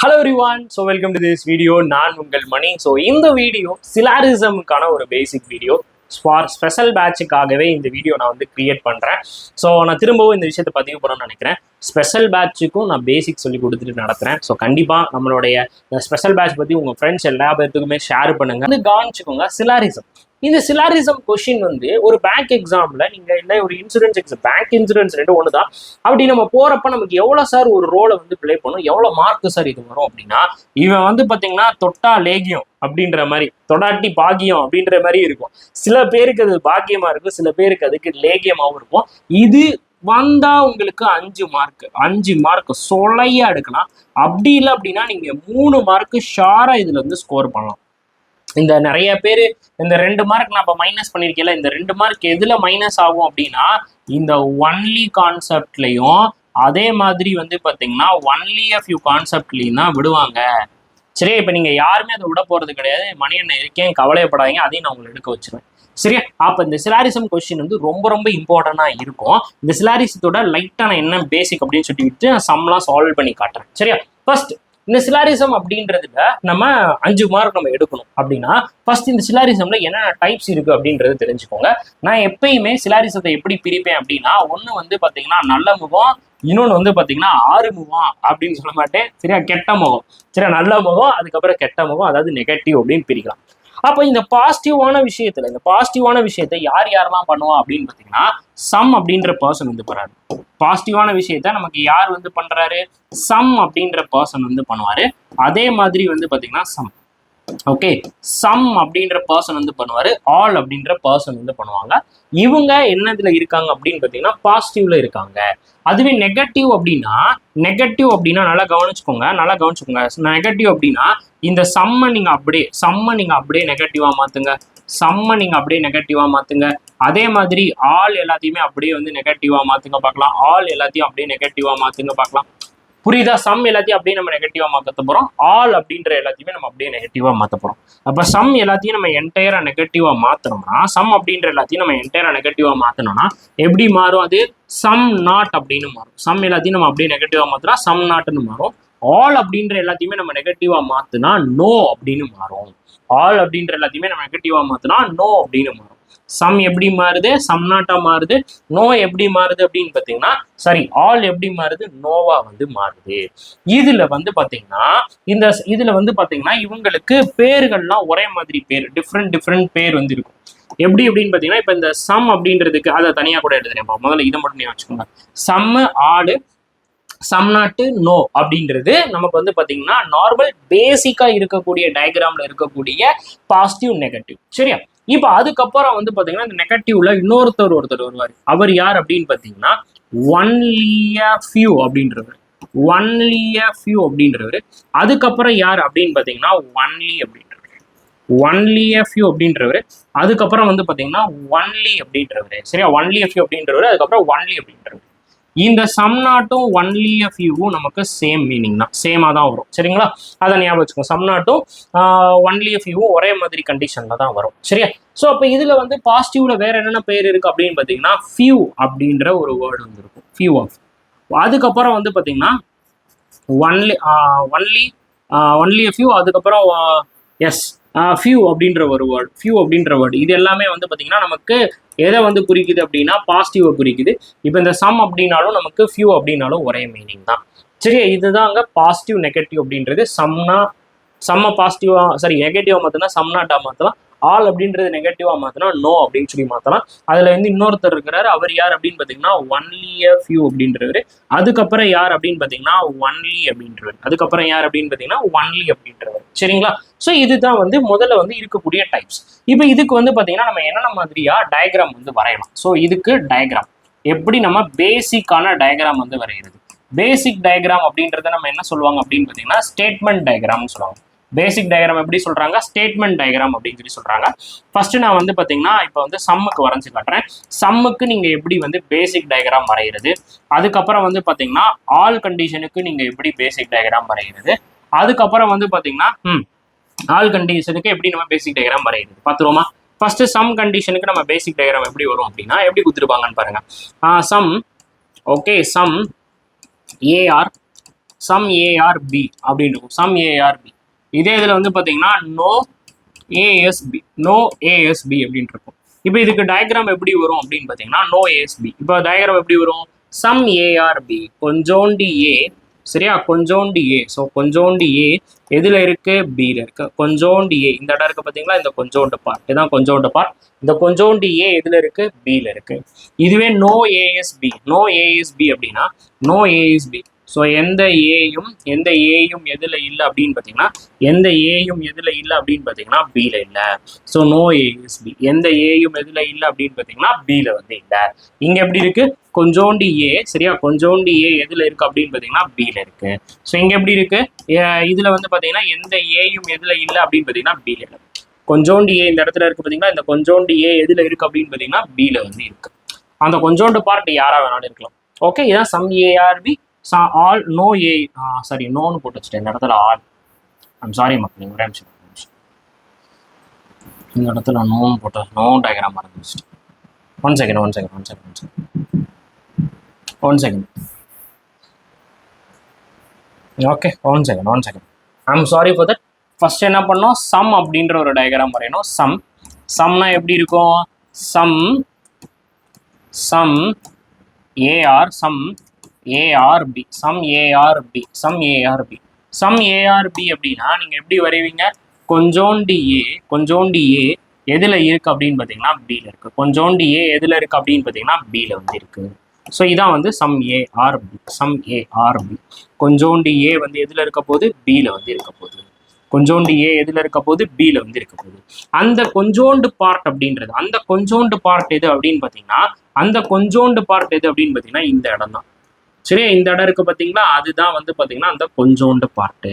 Hello everyone, so welcome to this video. நான் உங்கள் மணி. So இந்த வீடியோ சிலாரிசமுக்கான ஒரு பேசிக் வீடியோ. ஸ்பெஷல் பேட்சுக்காகவே இந்த வீடியோ நான் வந்து கிரியேட் பண்ணுறேன். ஸோ நான் திரும்பவும் இந்த விஷயத்தை பதிவு பண்ணணும்னு நினைக்கிறேன். ஸ்பெஷல் பேட்சுக்கும் நான் பேசிக் சொல்லி கொடுத்துட்டு நடத்துகிறேன். ஸோ கண்டிப்பாக நம்மளுடைய ஸ்பெஷல் பேட்ச் பற்றி உங்கள் ஃப்ரெண்ட்ஸ் எல்லா பேர்த்துக்குமே ஷேர் பண்ணுங்கள். வந்து கவனிச்சுக்கோங்க சிலாரிசம். இந்த சிலாரிசம் கொஸ்டின் வந்து ஒரு பேங்க் எக்ஸாம்ல நீங்க இல்லை ஒரு இன்சூரன்ஸ் எக்ஸாம், பேங்க் இன்சூரன்ஸ் ரெண்டு ஒன்று தான். அப்படி நம்ம போறப்ப நமக்கு எவ்வளவு சார் ஒரு ரோலை வந்து பிளே பண்ணும், எவ்வளவு மார்க் சார் இது வரும் அப்படின்னா, இவன் வந்து பாத்தீங்கன்னா தொட்டா லேகியம் அப்படின்ற மாதிரி, தொடாட்டி பாக்கியம் அப்படின்ற மாதிரி இருக்கும். சில பேருக்கு அது பாக்கியமா இருக்கும், சில பேருக்கு அதுக்கு லேகியமாவும் இருக்கும். இது வந்தா உங்களுக்கு 5 மார்க் சொலையா எடுக்கலாம். அப்படி இல்லை அப்படின்னா நீங்க 3 மார்க் ஷாரா இதுல வந்து ஸ்கோர் பண்ணலாம். இந்த நிறைய பேர் இந்த 2 மார்க் நான் இப்போ மைனஸ் பண்ணியிருக்கேன்ல, இந்த 2 மார்க் எதுல மைனஸ் ஆகும் அப்படின்னா இந்த ஒன்லி கான்செப்ட்லையும் அதே மாதிரி வந்து பார்த்தீங்கன்னா ஒன்லி a few கான்செப்ட்லையும் தான் விடுவாங்க. சரியா? இப்போ நீங்கள் யாருமே அதை விட போகிறது கிடையாது. மணி என்ன இருக்கேன், கவலையப்படாதீங்க, அதையும் நான் உங்களை எடுக்க வச்சிருவேன். சரியா? அப்போ இந்த சிலாரிசம் கொஸ்டின் வந்து ரொம்ப ரொம்ப இம்பார்ட்டண்டாக இருக்கும். இந்த சிலாரிசத்தோட லைட்டாக நான் என்ன பேசிக் அப்படின்னு சொல்லிட்டு சம்லாம் சால்வ் பண்ணி காட்டுறேன். சரியா? ஃபர்ஸ்ட் இந்த சிலாரிசம் அப்படின்றதுல நம்ம 5 மார்க் நம்ம எடுக்கணும் அப்படின்னா ஃபர்ஸ்ட் இந்த சிலாரிசம்ல என்னென்ன டைப்ஸ் இருக்கு அப்படின்றது தெரிஞ்சுக்கோங்க. நான் எப்பயுமே சிலாரிசத்தை எப்படி பிரிப்பேன் அப்படின்னா, ஒன்று வந்து பார்த்தீங்கன்னா நல்ல முகம், இன்னொன்று வந்து பார்த்தீங்கன்னா ஆறுமுகம் அப்படின்னு சொல்ல மாட்டேன். சரியா? கெட்ட முகம். சரியா? நல்ல முகம், அதுக்கப்புறம் கெட்ட முகம், அதாவது நெகட்டிவ் அப்படின்னு பிரிக்கலாம். அப்போ இந்த பாசிட்டிவான விஷயத்தை யார் யாரெல்லாம் பண்ணுவா அப்படின்னு பார்த்தீங்கன்னா, சம் அப்படின்ற பர்சன் வந்து பண்றாரு. பாசிட்டிவான விஷயத்த நமக்கு யார் வந்து பண்றாரு? சம் அப்படின்ற பர்சன் வந்து பண்ணுவாரு. அதே மாதிரி வந்து பார்த்தீங்கன்னா ஓகே, சம் அப்படின்ற பர்சன் வந்து பண்ணுவாரு, ஆல் அப்படின்ற பர்சன் வந்து பண்ணுவாங்க. இவங்க என்னதுல இருக்காங்க அப்படின்னு பார்த்தீங்கன்னா பாசிட்டிவ்ல இருக்காங்க. அதுவே நெகட்டிவ் அப்படின்னா நல்லா கவனிச்சுக்கோங்க. நெகட்டிவ் அப்படின்னா இந்த சம்மை நீங்க அப்படியே நெகட்டிவா மாத்துங்க. அதே மாதிரி ஆல் எல்லாத்தையுமே அப்படியே வந்து நெகட்டிவா மாத்துங்க பார்க்கலாம். ஆல் எல்லாத்தையும் அப்படியே நெகட்டிவா மாத்துங்க பார்க்கலாம். புரியுதா? சம் எல்லாத்தையும் அப்படியே நம்ம நெகட்டிவா மாற்ற போறோம். ஆல் அப்படின்ற எல்லாத்தையுமே நம்ம அப்படியே நெகட்டிவா மாற்ற போறோம். அப்ப சம் எல்லாத்தையும் நம்ம என்டையரா நெகட்டிவா மாத்தணும்னா, சம் அப்படின்ற எல்லாத்தையும் நம்ம என்டையரா நெகட்டிவா மாத்தணும்னா எப்படி மாறும்? அது சம் நாட் அப்படின்னு மாறும். சம் எல்லாத்தையும் நம்ம அப்படியே நெகட்டிவா மாத்தினா சம் நாட்னு மாறும். ஆல் அப்படின்ற எல்லாத்தையுமே நம்ம நெகட்டிவா மாத்தினா நோ அப்படின்னு மாறும். ஆல் அப்படின்ற எல்லாத்தையுமே நம்ம நெகட்டிவா மாத்தினா நோ அப்படின்னு மாறும். சம் எப்படி மாறுது? சம் நாட்டா மாறுது. நோ எப்படி மாறுது அப்படின்னு பாத்தீங்கன்னா, ஆல் எப்படி மாறுது? நோவா வந்து மாறுது. இதுல வந்து பாத்தீங்கன்னா இவங்களுக்கு பேர்கள்லாம் ஒரே மாதிரி பேர், டிஃப்ரெண்ட் பேர் வந்து இருக்கும். எப்படி அப்படின்னு பாத்தீங்கன்னா, இப்ப இந்த சம் அப்படின்றதுக்கு அதை தனியா கூட எடுத்துறேன். முதல்ல இதை மட்டும் நீ வச்சுக்கோங்க. சம் ஆடு, சம் நாட்டு, நோ அப்படின்றது நமக்கு வந்து பாத்தீங்கன்னா நார்மல் பேசிக்கா இருக்கக்கூடிய டயக்ராம்ல இருக்கக்கூடிய பாசிட்டிவ் நெகட்டிவ். சரியா? இப்ப அதுக்கப்புறம் வந்து பாத்தீங்கன்னா இந்த நெகட்டிவ்ல ஒருத்தர் வருவார். அவர் யார் அப்படின்னு பாத்தீங்கன்னா ஒன்லி a few அப்படின்றவர். அதுக்கப்புறம் யார் அப்படின்னு பாத்தீங்கன்னா ஒன்லி a few அப்படின்றவர். அதுக்கப்புறம் வந்து பாத்தீங்கன்னா ஒன்லி அப்படின்றவர். சரியா? ஒன்லி a few அப்படின்றவர், அதுக்கப்புறம் ஒன்லி அப்படின்றவர். இந்த சம் நாட்டும் ஒன்லி a fewவும் நமக்கு சேம் மீனிங் தான், சேமா தான் வரும். சரிங்களா? அதை ஞாபகம் வச்சுக்கோங்க. சம் நாட்டும் ஒன்லி a fewவும் ஒரே மாதிரி கண்டிஷன்ல தான் வரும். சரியா? ஸோ அப்போ இதுல வந்து பாசிட்டிவ்ல வேற என்னென்ன பேர் இருக்கு அப்படின்னு பாத்தீங்கன்னா ஃபியூ அப்படின்ற ஒரு வேர்டு வந்து இருக்கும். Few of. அதுக்கப்புறம் வந்து பாத்தீங்கன்னா ஒன்லி a few, அதுக்கப்புறம் ஃபியூ அப்படின்ற ஒரு வேர்டு. இது எல்லாமே வந்து பாத்தீங்கன்னா நமக்கு எதை வந்து குறிக்குது அப்படின்னா பாசிட்டிவை குறிக்குது. இப்போ இந்த சம் அப்படின்னாலும் நமக்கு ஃபியூ அப்படின்னாலும் ஒரே மீனிங் தான். சரியா? இதுதாங்க பாசிட்டிவ் நெகட்டிவ் அப்படின்றது. சம்ம பாசிட்டிவா நெகட்டிவா மாத்தினா சம் நாட்டா மாத்தலாம். ஆல் அப்படின்றது நெகட்டிவா மாத்தினா நோ அப்படின்னு சொல்லி மாத்தலாம். அதுல வந்து இன்னொருத்தர் இருக்கிறாரு. அவர் யார் அப்படின்னு பாத்தீங்கன்னா ஒன்லி a few அப்படின்றவர். அதுக்கப்புறம் யார் அப்படின்னு பாத்தீங்கன்னா ஒன்லி அப்படின்றவர். அதுக்கப்புறம் யார் அப்படின்னு பாத்தீங்கன்னா ஒன்லி அப்படின்றவர். சரிங்களா? ஸோ இதுதான் வந்து முதல்ல வந்து இருக்கக்கூடிய டைப்ஸ். இப்போ இதுக்கு வந்து பாத்தீங்கன்னா நம்ம என்னென்ன மாதிரியா டயக்ராம் வந்து வரையலாம். ஸோ இதுக்கு டயக்ராம் எப்படி நம்ம பேசிக்கான டயக்ராம் வந்து வரைகிறது. பேசிக் டயக்ராம் அப்படின்றத நம்ம என்ன சொல்லுவாங்க அப்படின்னு பாத்தீங்கன்னா ஸ்டேட்மெண்ட் டயக்ராம்னு சொல்லுவாங்க. பேசிக் டயக்ராம் எப்படி சொல்றாங்க? ஸ்டேட்மெண்ட் டயக்ராம் அப்படின்னு சொல்லி சொல்றாங்க. ஃபர்ஸ்ட் நான் வந்து பாத்தீங்கன்னா இப்போ வந்து சம்முக்கு வரைஞ்சு காட்டுறேன். சம்முக்கு நீங்க எப்படி வந்து பேசிக் டயக்ராம் வரைகிறது, அதுக்கப்புறம் வந்து பாத்தீங்கன்னா ஆல் கண்டிஷனுக்கு நீங்க எப்படி பேசிக் டயக்ராம் வரைகிறது, அதுக்கப்புறம் வந்து பாத்தீங்கன்னா ஆல் கண்டிஷனுக்கு எப்படி நம்ம பேசிக் டயக்ராம் வரைகிறது பார்த்துருவோமா? ஃபர்ஸ்ட் சம் கண்டிஷனுக்கு நம்ம பேசிக் டயக்ராம் எப்படி வரும் அப்படின்னா எப்படி கொடுத்துருப்பாங்கன்னு பாருங்க. Some are some are B அப்படின்னு இருக்கும், சம் ஏஆர் பி. இதே இதில் வந்து பார்த்தீங்கன்னா நோ ஏஎஸ்பி, நோ ஏஎஸ்பி அப்படின்னு இருக்கும். இப்போ இதுக்கு டயக்ராம் எப்படி வரும் அப்படின்னு பார்த்தீங்கன்னா நோ ஏஎஸ்பி. இப்போ டயக்ராம் எப்படி வரும், சம் ஏஆர்பி கொஞ்சோண்டி ஏ, சரியா, கொஞ்சோண்டி ஏ. ஸோ கொஞ்சோண்டி ஏ எதுல இருக்கு, பியில் இருக்கு. கொஞ்சோண்டி ஏ இந்த இடம் இருக்கு பார்த்தீங்களா, இந்த கொஞ்சோண்டு பார்ட், இதுதான் கொஞ்சோண்டு பார்ட். இந்த கொஞ்சோண்டி ஏ எதுல இருக்கு, பியில் இருக்கு. இதுவே நோ ஏஎஸ்பி, நோ ஏஎஸ்பி அப்படின்னா நோ ஏஎஸ்பி. ஸோ எந்த ஏயும் எதுல இல்லை அப்படின்னு பார்த்தீங்கன்னா, எந்த ஏயும் எதுல இல்லை அப்படின்னு பார்த்தீங்கன்னா பியில் இல்லை. So no A is B. எந்த ஏயும் எதுல இல்லை அப்படின்னு பார்த்தீங்கன்னா பியில் வந்து இல்லை. இங்க எப்படி இருக்கு, கொஞ்சோண்டி ஏ, சரியா, கொஞ்சோண்டி ஏ எதுல இருக்கு அப்படின்னு பார்த்தீங்கன்னா பியில் இருக்கு. ஸோ இங்க எப்படி இருக்கு, இதுல வந்து பார்த்தீங்கன்னா எந்த ஏயும் எதுல இல்லை அப்படின்னு பார்த்தீங்கன்னா பியில் இல்லை. கொஞ்சோண்டி ஏ இந்த இடத்துல இருக்கு பார்த்தீங்கன்னா, இந்த கொஞ்சோண்டி ஏ எதுல இருக்கு அப்படின்னு பார்த்தீங்கன்னா பியில் வந்து இருக்கு. அந்த கொஞ்சோண்டு பார்ட் யாரா வேணாலும் இருக்கலாம். ஓகே, இதான் சம் ஏஆர்பி. ஆல் நோ ஏ, சாரி நோன்னு போட்டு வச்சுட்டேன் இந்த இடத்துல ஆல். ஐம் சாரி மக்கள், ஒரே நிமிஷம். இந்த இடத்துல நோன்னு போட்டு நோ டயக்ராம் மறந்து வச்சுட்டேன். One second. Okay, one second. I'm sorry for that. First என்ன பண்ணோம், சம் அப்படின்ற ஒரு டயக்ராம் வரையணும். சம்னா எப்படி இருக்கும், some are, some are B, some are B அப்படின்னா நீங்க எப்படி வரைவீங்க, கொஞ்சோண்டி ஏ எதுல இருக்கு அப்படின்னு பார்த்தீங்கன்னா பியில் இருக்கு. கொஞ்சோண்டி ஏ எதுல இருக்கு அப்படின்னு பார்த்தீங்கன்னா பியில் வந்து இருக்கு. ஸோ இதான் வந்து சம் ஏஆர்பி. கொஞ்சோண்டி ஏ வந்து எதுல இருக்க போது, பியில் வந்து இருக்க போகுது. கொஞ்சோண்டு ஏ எதுல இருக்க போது, பியில் வந்து இருக்க போகுது. அந்த கொஞ்சோண்டு பார்ட் அப்படின்றது, அந்த கொஞ்சோண்டு பார்ட் எது அப்படின்னு பார்த்தீங்கன்னா, இந்த இடம் தான். சரியா, இந்த இடம் இருக்கு பார்த்தீங்களா, அதுதான் வந்து பார்த்தீங்கன்னா அந்த கொஞ்சோண்டு பார்ட்டு.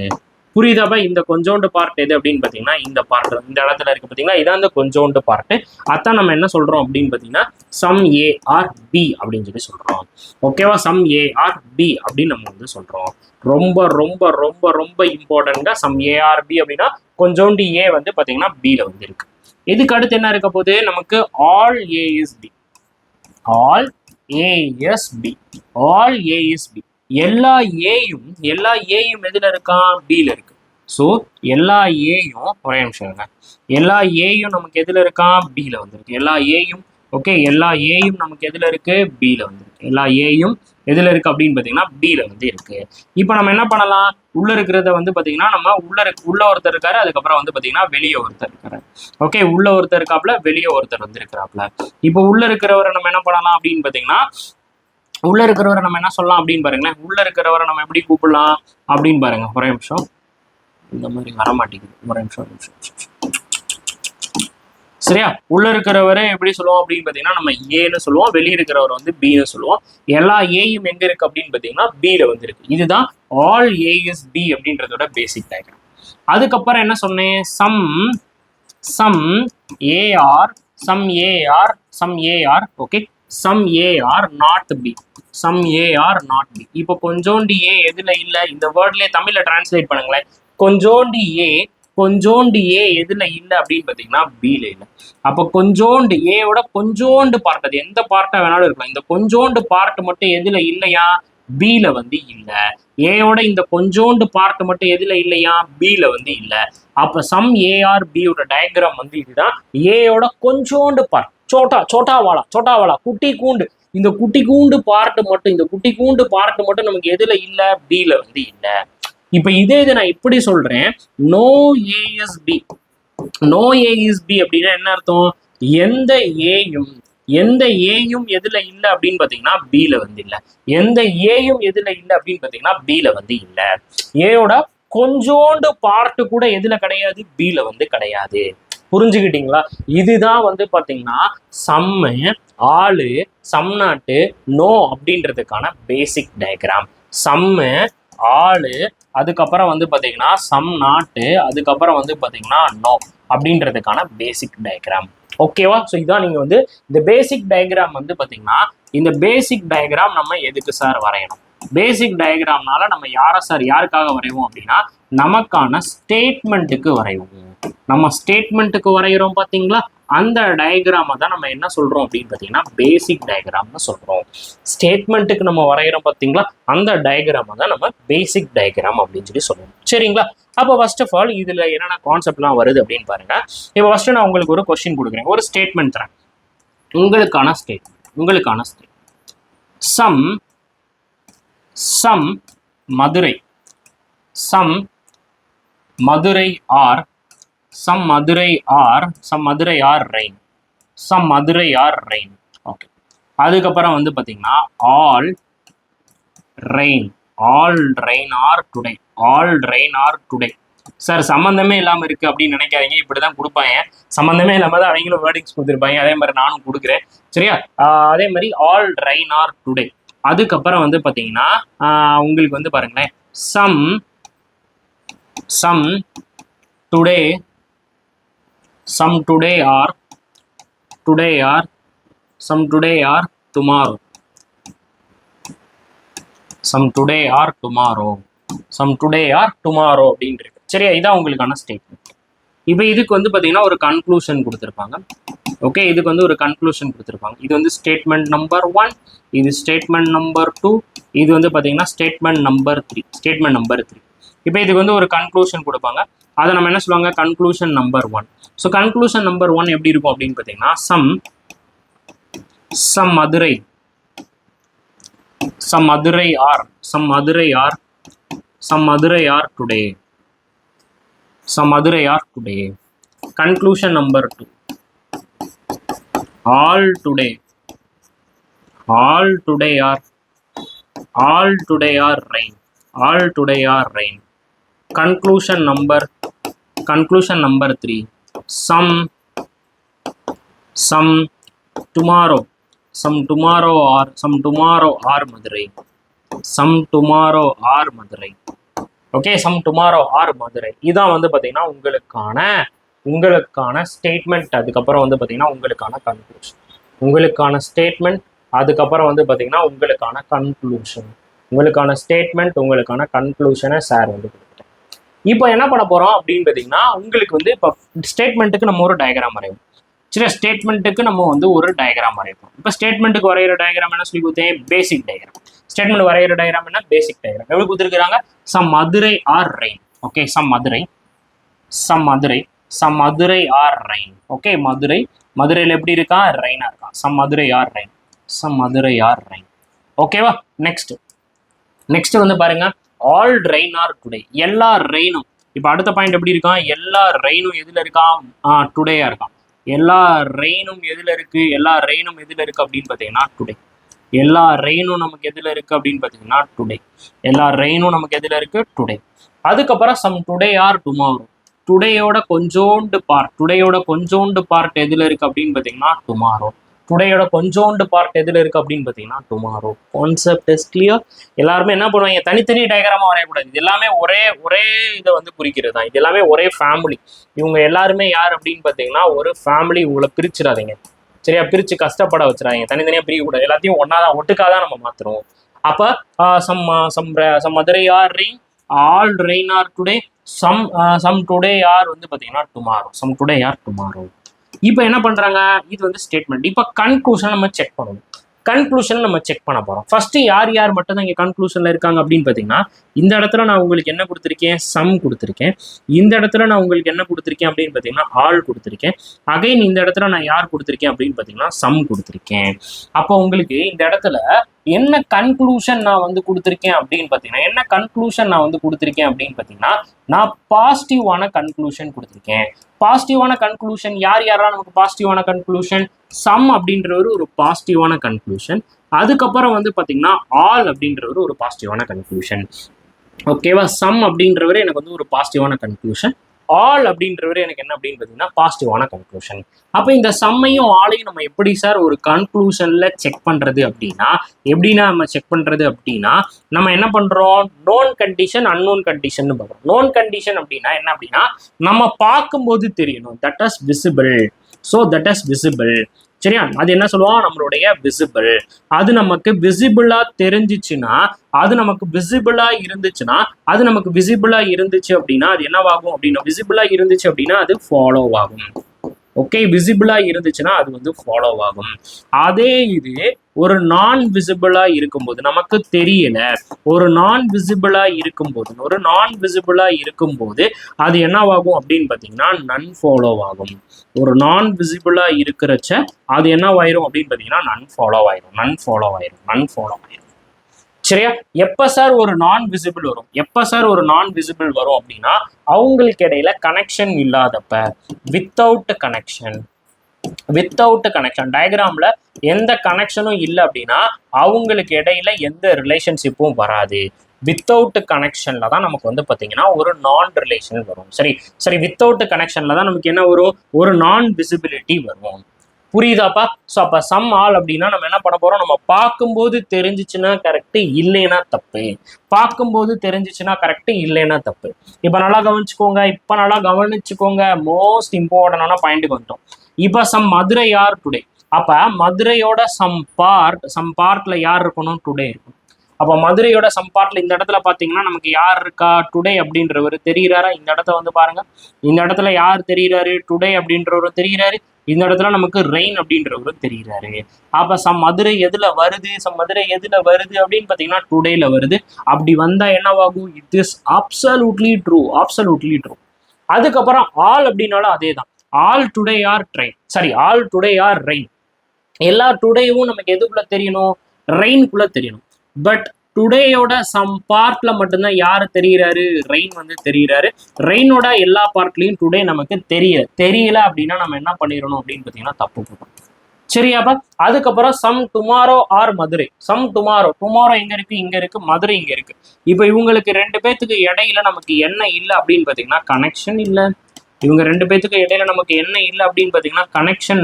புரியுதாப்பா, இந்த கொஞ்சோண்டு பார்ட் எது அப்படின்னு பார்த்தீங்கன்னா இந்த பார்ட், இந்த இடத்துல இருக்கு பார்த்தீங்களா, இதான் அந்த கொஞ்சோண்டு பார்ட்டு. அதான் நம்ம என்ன சொல்றோம் அப்படின்னு பார்த்தீங்கன்னா சம் ஏஆர் பி அப்படின்னு சொல்லி சொல்றோம். ஓகேவா, சம் ஏஆர் பி அப்படின்னு நம்ம வந்து சொல்றோம். ரொம்ப ரொம்ப ரொம்ப ரொம்ப இம்பார்ட்டன்டா சம் ஏஆர் பி அப்படின்னா கொஞ்சோண்டு ஏ வந்து பார்த்தீங்கன்னா பியில் வந்து இருக்கு. இதுக்கு அடுத்து என்ன இருக்க போது, நமக்கு ஆல் ஏஎஸ்பி, ஆல் ஏஎஸ்பி, எல்லா ஏயும் எதுல இருக்கான், பியில் இருக்கு. ஸோ எல்லா ஏயும், ஒரே நிமிஷம், எல்லா ஏயும் நமக்கு எதுல இருக்கான், பியில் வந்துருக்கு. எல்லா ஏயும், ஓகே, எல்லா ஏயும் நமக்கு எதுல இருக்கு, பியில் வந்துருக்கு. எல்லா ஏயும் எதுல இருக்கு அப்படின்னு பார்த்தீங்கன்னா பியில் வந்து இருக்கு. இப்போ நம்ம என்ன பண்ணலாம், உள்ள இருக்கிறத வந்து பார்த்தீங்கன்னா நம்ம உள்ள ஒருத்தர் இருக்காரு, அதுக்கப்புறம் வந்து பார்த்தீங்கன்னா வெளியே ஒருத்தர் இருக்காரு. ஓகே, உள்ள ஒருத்தர் இருக்காப்புல, வெளியே ஒருத்தர் வந்து இருக்கிறாப்புல. இப்போ உள்ள இருக்கிறவரை நம்ம என்ன பண்ணலாம் அப்படின்னு பார்த்தீங்கன்னா, உள்ள இருக்கிறவரை நம்ம என்ன சொல்லலாம் அப்படின்னு பாருங்களேன். உள்ள இருக்கிறவரை நம்ம எப்படி கூப்பிடலாம் அப்படின்னு பாருங்க. ஒரே நிமிஷம், இந்த மாதிரி வரமாட்டேங்குது. ஒரே நிமிஷம். சரியா, உள்ள இருக்கிறவரை எப்படி சொல்லுவோம் அப்படின்னு பாத்தீங்கன்னா நம்ம ஏன்னு சொல்லுவோம், வெளியே இருக்கிறவரை வந்து பின்னு சொல்லுவோம். எல்லா ஏயும் எங்க இருக்கு அப்படின்னு பாத்தீங்கன்னா பியில வந்து இருக்கு. இதுதான் ஆல் ஏஎஸ் பி அப்படின்றதோட பேசிக் டயக்ராம். அதுக்கப்புறம் என்ன சொன்னேன், some are, okay, some are not B, இப்போ கொஞ்சோண்டி ஏ எதுல இல்ல, இந்த வேர்ட்லயே தமிழ்ல டிரான்ஸ்லேட் பண்ணுங்களேன். கொஞ்சோண்டு ஏ எதுல இல்ல அப்படின்னு பாத்தீங்கன்னா பியில இல்ல. அப்ப கொஞ்சோண்டு ஏயோட கொஞ்சோண்டு பார்ட், அது எந்த பார்ட்டா வேணாலும் இருக்கலாம், இந்த கொஞ்சோண்டு பார்ட் மட்டும் எதுல இல்லையா, பியில வந்து இல்ல. ஏயோட இந்த கொஞ்சோண்டு பார்ட் மட்டும் எதுல இல்லையா, பியில வந்து இல்ல. அப்ப சம் ஏஆர் பியோட டயக்ராம் வந்து இதுதான். ஏயோட கொஞ்சோண்டு பார்ட், சோட்டா வாலா குட்டி கூண்டு, இந்த குட்டி கூண்டு பார்ட் மட்டும் நமக்கு எதுல இல்ல, பியில வந்து இல்ல. இப்ப இதே இதை நான் எப்படி சொல்றேன், நோ ஏஎஸ்பி அப்படின்னா என்ன அர்த்தம், எந்த ஏயும் எதுல இல்ல அப்படின்னு பாத்தீங்கன்னா பியில வந்து இல்ல. எந்த ஏயும் எதுல இல்ல அப்படின்னு பாத்தீங்கன்னா பியில வந்து இல்ல. ஏயோட கொஞ்சோண்டு பார்ட் கூட எதுல கிடையாது, பியில வந்து கிடையாது. புரிஞ்சுக்கிட்டீங்களா? இதுதான் வந்து பாத்தீங்கன்னா சம்மு, ஆளு, சம் நாட்டு, நோ அப்படின்றதுக்கான பேசிக் டயக்ராம். சம்மு, ஆளு, அதுக்கப்புறம் வந்து பாத்தீங்கன்னா சம் நாட்டு, அதுக்கப்புறம் வந்து பாத்தீங்கன்னா நோ அப்படின்றதுக்கான பேசிக் டயக்ராம். ஓகேவா? ஸோ இதான் நீங்க வந்து இந்த பேசிக் டயக்ராம் வந்து பாத்தீங்கன்னா, இந்த பேசிக் டயக்ராம் நம்ம எதுக்கு சார் வரையணும்? பேசிக் டயக்ராம்னால நம்ம யாருக்காக வரைவோம் அப்படின்னா, நமக்கான ஸ்டேட்மெண்ட்டுக்கு வரைவோம். நம்ம ஸ்டேட்மெண்ட்டுக்கு வரைகிறோம் பாத்தீங்களா, அந்த டயக்ராமை தான் நம்ம என்ன சொல்றோம் அப்படின்னு பார்த்தீங்கன்னா பேசிக் டயக்ராம்னு சொல்றோம். ஸ்டேட்மெண்ட்டுக்கு நம்ம வரைகிறோம் பார்த்தீங்களா, அந்த டயக்ராமை தான் நம்ம பேசிக் டயக்ராம் அப்படின்னு சொல்லி சொல்லுவோம். சரிங்களா? அப்போ ஃபர்ஸ்ட் ஆஃப் ஆல் இதுல என்னென்ன கான்செப்ட்லாம் வருது அப்படின்னு பாருங்க. இப்போ ஃபர்ஸ்ட் நான் உங்களுக்கு ஒரு கொஸ்டின் கொடுக்குறேன், ஒரு ஸ்டேட்மெண்ட் தரேன். உங்களுக்கான statement some Madurai are rain. Okay, அதுக்கப்புறம் வந்து பார்த்தீங்கன்னா all rain are today. Sir சம்மந்தமே இல்லாமல் இருக்கு அப்படின்னு நினைக்காதீங்க, இப்படிதான் கொடுப்பாங்க. சம்மந்தமே இல்லாமல் தான் அவங்களும் வேர்டிங்ஸ் கொடுத்துருப்பாங்க. அதே மாதிரி நானும் கொடுக்குறேன். சரியா? அதே மாதிரி ஆல் ரெயின் ஆர் டுடே. அதுக்கப்புறம் வந்து பார்த்தீங்கன்னா உங்களுக்கு வந்து பாருங்களேன், சம் டுடே ஆர் டுமாரோ. அப்படின்னு இருக்கு. சரியா? இதான் உங்களுக்கான ஸ்டேட்மெண்ட். இப்போ இதுக்கு வந்து பார்த்தீங்கன்னா ஒரு கன்க்ளூஷன் கொடுத்துருப்பாங்க. ஓகே, இதுக்கு வந்து ஒரு கன்க்ளூஷன் கொடுத்துருப்பாங்க. இது வந்து ஸ்டேட்மெண்ட் நம்பர் 1, இது ஸ்டேட்மெண்ட் நம்பர் 2, இது வந்து பார்த்தீங்கன்னா ஸ்டேட்மெண்ட் நம்பர் 3. இப்போ இதுக்கு வந்து ஒரு கன்க்ளூஷன் கொடுப்பாங்க. அதை நம்ம என்ன சொல்லுவாங்க, conclusion number 1. So conclusion number 1 எப்படி இருக்கும் அப்படின்னு பார்த்தீங்கன்னா some Madurai are today. Conclusion number 2, all today are rain. Conclusion number 3, some tomorrow are Madurai. Okay, some tomorrow are Madurai. இதான் வந்து பார்த்தீங்கன்னா உங்களுக்கான ஸ்டேட்மெண்ட். அதுக்கப்புறம் வந்து பார்த்தீங்கன்னா உங்களுக்கான ஸ்டேட்மெண்ட். அதுக்கப்புறம் வந்து பார்த்தீங்கன்னா உங்களுக்கான கன்க்ளூஷனை சார் வந்து கொடுத்துட்டேன். இப்போ என்ன பண்ண போகிறோம் அப்படின்னு பார்த்தீங்கன்னா, உங்களுக்கு வந்து இப்போ ஸ்டேட்மெண்ட்டுக்கு நம்ம ஒரு டயக்ராம் வரைவோம். சரி, ஸ்டேட்மெண்ட்டுக்கு நம்ம வந்து ஒரு டயக்ராம் வரைப்போம். இப்போ ஸ்டேட்மெண்ட்டுக்கு வரைகிற டயக்ராம் என்ன சொல்லி கொடுத்தேன், பேசிக் டயக்ராம். ஸ்டேட்மெண்ட் வரைகிற டயக்ராம் என்ன, பேசிக் டயக்ராம். எப்படி கொடுத்துருக்காங்க, some Madurai are rain. Okay, some Madurai are rain. Okay, மதுரையில் எப்படி இருக்கா, ரெயினா இருக்கா. Some Madurai are rain. ஓகேவா? நெக்ஸ்ட் வந்து பாருங்க, ஆல் ரெயின் ஆர் டுடே. எல்லா ரெயினும். இப்போ அடுத்த பாயிண்ட் எப்படி இருக்கான், எல்லா ரெயினும் எதுல இருக்கான், டுடேயா இருக்கான். எல்லா ரெயினும் எதுல இருக்கு அப்படின்னு பார்த்தீங்கன்னா டுடே. எல்லா ரெயினும் நமக்கு எதுல இருக்கு அப்படின்னு பார்த்தீங்கன்னா டுடே. அதுக்கப்புறம் சம் டுடே ஆர் டுமாரோ. டுடேயோட கொஞ்சோண்டு பார்ட் எதுல இருக்கு அப்படின்னு பார்த்தீங்கன்னா டுமாரோ. Concept is clear. எல்லாருமே என்ன பண்ணுவாங்க, தனித்தனி டயக்ராமா வரையக்கூடாது. இது எல்லாமே ஒரே இதை வந்து குறிக்கிறது தான். இது எல்லாமே ஒரே ஃபேமிலி. இவங்க எல்லாருமே யார் அப்படின்னு பார்த்தீங்கன்னா ஒரு ஃபேமிலி. உங்களை பிரிச்சிடாதீங்க. சரியா? பிரிச்சு கஷ்டப்பட வச்சிடாதீங்க. தனித்தனியாக பிரிக்கக்கூடாது. எல்லாத்தையும் ஒட்டுக்காதான் நம்ம மாத்துறோம். அப்போ some Madurai are rain, all rain are today, some today are வந்து பார்த்தீங்கன்னா டுமாரோ. இப்போ என்ன பண்றாங்க, இது வந்து ஸ்டேட்மெண்ட். இப்போ கன்க்ளூஷன் நம்ம செக் பண்ண போறோம். ஃபர்ஸ்ட் யார் மட்டும் தான் இங்க கன்க்ளூஷன்ல இருக்காங்க அப்படின்னு பாத்தீங்கன்னா, இந்த இடத்துல நான் உங்களுக்கு என்ன கொடுத்துருக்கேன், சம் கொடுத்துருக்கேன். இந்த இடத்துல நான் உங்களுக்கு என்ன கொடுத்துருக்கேன் அப்படின்னு பாத்தீங்கன்னா ஆல் கொடுத்துருக்கேன். அகைன் இந்த இடத்துல நான் யார் கொடுத்துருக்கேன் அப்படின்னு பாத்தீங்கன்னா சம் கொடுத்துருக்கேன். அப்போ உங்களுக்கு இந்த இடத்துல என்ன கன்க்ளூஷன் நான் வந்து கொடுத்துருக்கேன் அப்படின்னு பாத்தீங்கன்னா நான் பாசிட்டிவான கன்க்ளூஷன் கொடுத்துருக்கேன். பாசிட்டிவான கன்க்ளூஷன் யாரெல்லாம் நமக்கு பாசிட்டிவான கன்க்ளூஷன், சம் அப்படின்றவர் ஒரு பாசிட்டிவான கன்க்ளூஷன். அதுக்கப்புறம் வந்து பார்த்தீங்கன்னா ஆல் அப்படின்றவர் ஒரு பாசிட்டிவான கன்க்ளூஷன். ஓகேவா? சம் அப்படின்றவர் எனக்கு வந்து ஒரு பாசிட்டிவான கன்க்ளூஷன். ஆல் அப்படின்றவர் எனக்கு என்ன அப்படின்னு பார்த்தீங்கன்னா பாசிட்டிவான கன்க்ளூஷன். அப்போ இந்த சம்மையும் ஆலையும் நம்ம எப்படி சார் ஒரு கன்க்ளூஷன்ல செக் பண்றது அப்படின்னா, நம்ம என்ன பண்றோம், நோன் கண்டிஷன் அன்னோன் கண்டிஷன் பார்க்குறோம். நோன் கண்டிஷன் அப்படின்னா என்ன அப்படின்னா, நம்ம பார்க்கும்போது தெரியணும், தட் இஸ் விசிபிள். சரியா? அது என்ன சொல்லுவோம், நம்மளுடைய விசிபிள். அது நமக்கு விசிபிளா தெரிஞ்சிச்சுன்னா, அது நமக்கு விசிபிளா இருந்துச்சு அப்படின்னா அது என்னவாகும் அப்படின்னா, விசிபிளா இருந்துச்சு அப்படின்னா அது ஃபாலோ ஆகும். ஓகே, விசிபிளா இருந்துச்சுன்னா அது வந்து ஃபாலோ ஆகும். அதே இது ஒரு நான் விசிபிளா இருக்கும்போது, நமக்கு தெரியல, ஒரு நான் விசிபிளா இருக்கும்போது அது என்னவாகும் அப்படின்னு பார்த்தீங்கன்னா நன் ஃபாலோ ஆகும். ஒரு நான் விசிபிளா இருக்கிறச்ச அது என்னவாயிரும் அப்படின்னு பார்த்தீங்கன்னா நன் ஃபாலோ ஆயிரும். சரியா? எப்ப சார் ஒரு நான் விசிபிள் வரும் அப்படின்னா அவங்களுக்கு இடையில கனெக்ஷன் இல்லாதப்ப, வித்தவுட் கனெக்ஷன் டயக்ராம்ல எந்த கனெக்ஷனும் இல்லை அப்படின்னா அவங்களுக்கு இடையில எந்த ரிலேஷன்ஷிப்பும் வராது. வித்தவுட் கனெக்ஷன்ல தான் நமக்கு வந்து பார்த்தீங்கன்னா ஒரு நான் ரிலேஷன் வரும். சரி, வித்தவுட் கனெக்ஷன்ல தான் நமக்கு என்ன வரும்? ஒரு நான் விசிபிலிட்டி வரும். புரியுதாப்பா? ஸோ அப்போ சம் ஆல் அப்படின்னா நம்ம என்ன பண்ண போறோம்? நம்ம பார்க்கும்போது தெரிஞ்சிச்சுன்னா கரெக்டு, இல்லைன்னா தப்பு. இப்போ நல்லா கவனிச்சுக்கோங்க. மோஸ்ட் இம்பார்ட்டன்டான பாயிண்ட்டுக்கு வந்துட்டோம். இப்போ சம் மதுரை யார் டுடே. அப்போ மதுரையோட சம் பார்ட்ல யார் இருக்கணும்? டுடே இருக்கணும். அப்போ மதுரையோட சம் பார்ட்ல இந்த இடத்துல பார்த்தீங்கன்னா நமக்கு யார் இருக்கா? டுடே அப்படின்றவர் தெரிகிறாரா? இந்த இடத்த வந்து பாருங்க, இந்த இடத்துல யார் தெரிகிறாரு? டுடே அப்படின்றவரும் தெரிகிறாரு. இந்த இடத்துல நமக்கு ரெயின் அப்படின்றவரும் தெரிகிறாரு. அப்ப சம் மதுரை எதுல வருது அப்படின்னு பாத்தீங்கன்னா டுடேல வருது. அப்படி வந்தா என்னவாகும்? It is absolutely true. அதுக்கப்புறம் ஆல் அப்படின்னாலும் அதே தான். All today are rain. எல்லா டுடேவும் நமக்கு எதுக்குள்ள தெரியணும்? ரெயின்குள்ள தெரியணும். பட் டுடேயோட சம் பார்ட்ல மட்டும்தான் யாரு தெரிகிறாரு? ரெயின் வந்து தெரிகிறாரு. ரெயினோட எல்லா பார்ட்லயும் டுடே நமக்கு தெரியல அப்படின்னா நம்ம என்ன பண்ணிடணும் அப்படின்னு பார்த்தீங்கன்னா தப்பு போட்டோம். சரியாப்பா? அதுக்கப்புறம் some tomorrow are Madurai. Tomorrow எங்க இருக்கு, மதுரை இங்க இருக்கு. இப்போ இவங்களுக்கு 2 பேத்துக்கு இடையில நமக்கு என்ன இல்லை அப்படின்னு பார்த்தீங்கன்னா கனெக்ஷன் இல்லை. இவங்க 2 பேத்துக்கு இடையில நமக்கு என்ன இல்லை அப்படின்னு பார்த்தீங்கன்னா கனெக்ஷன்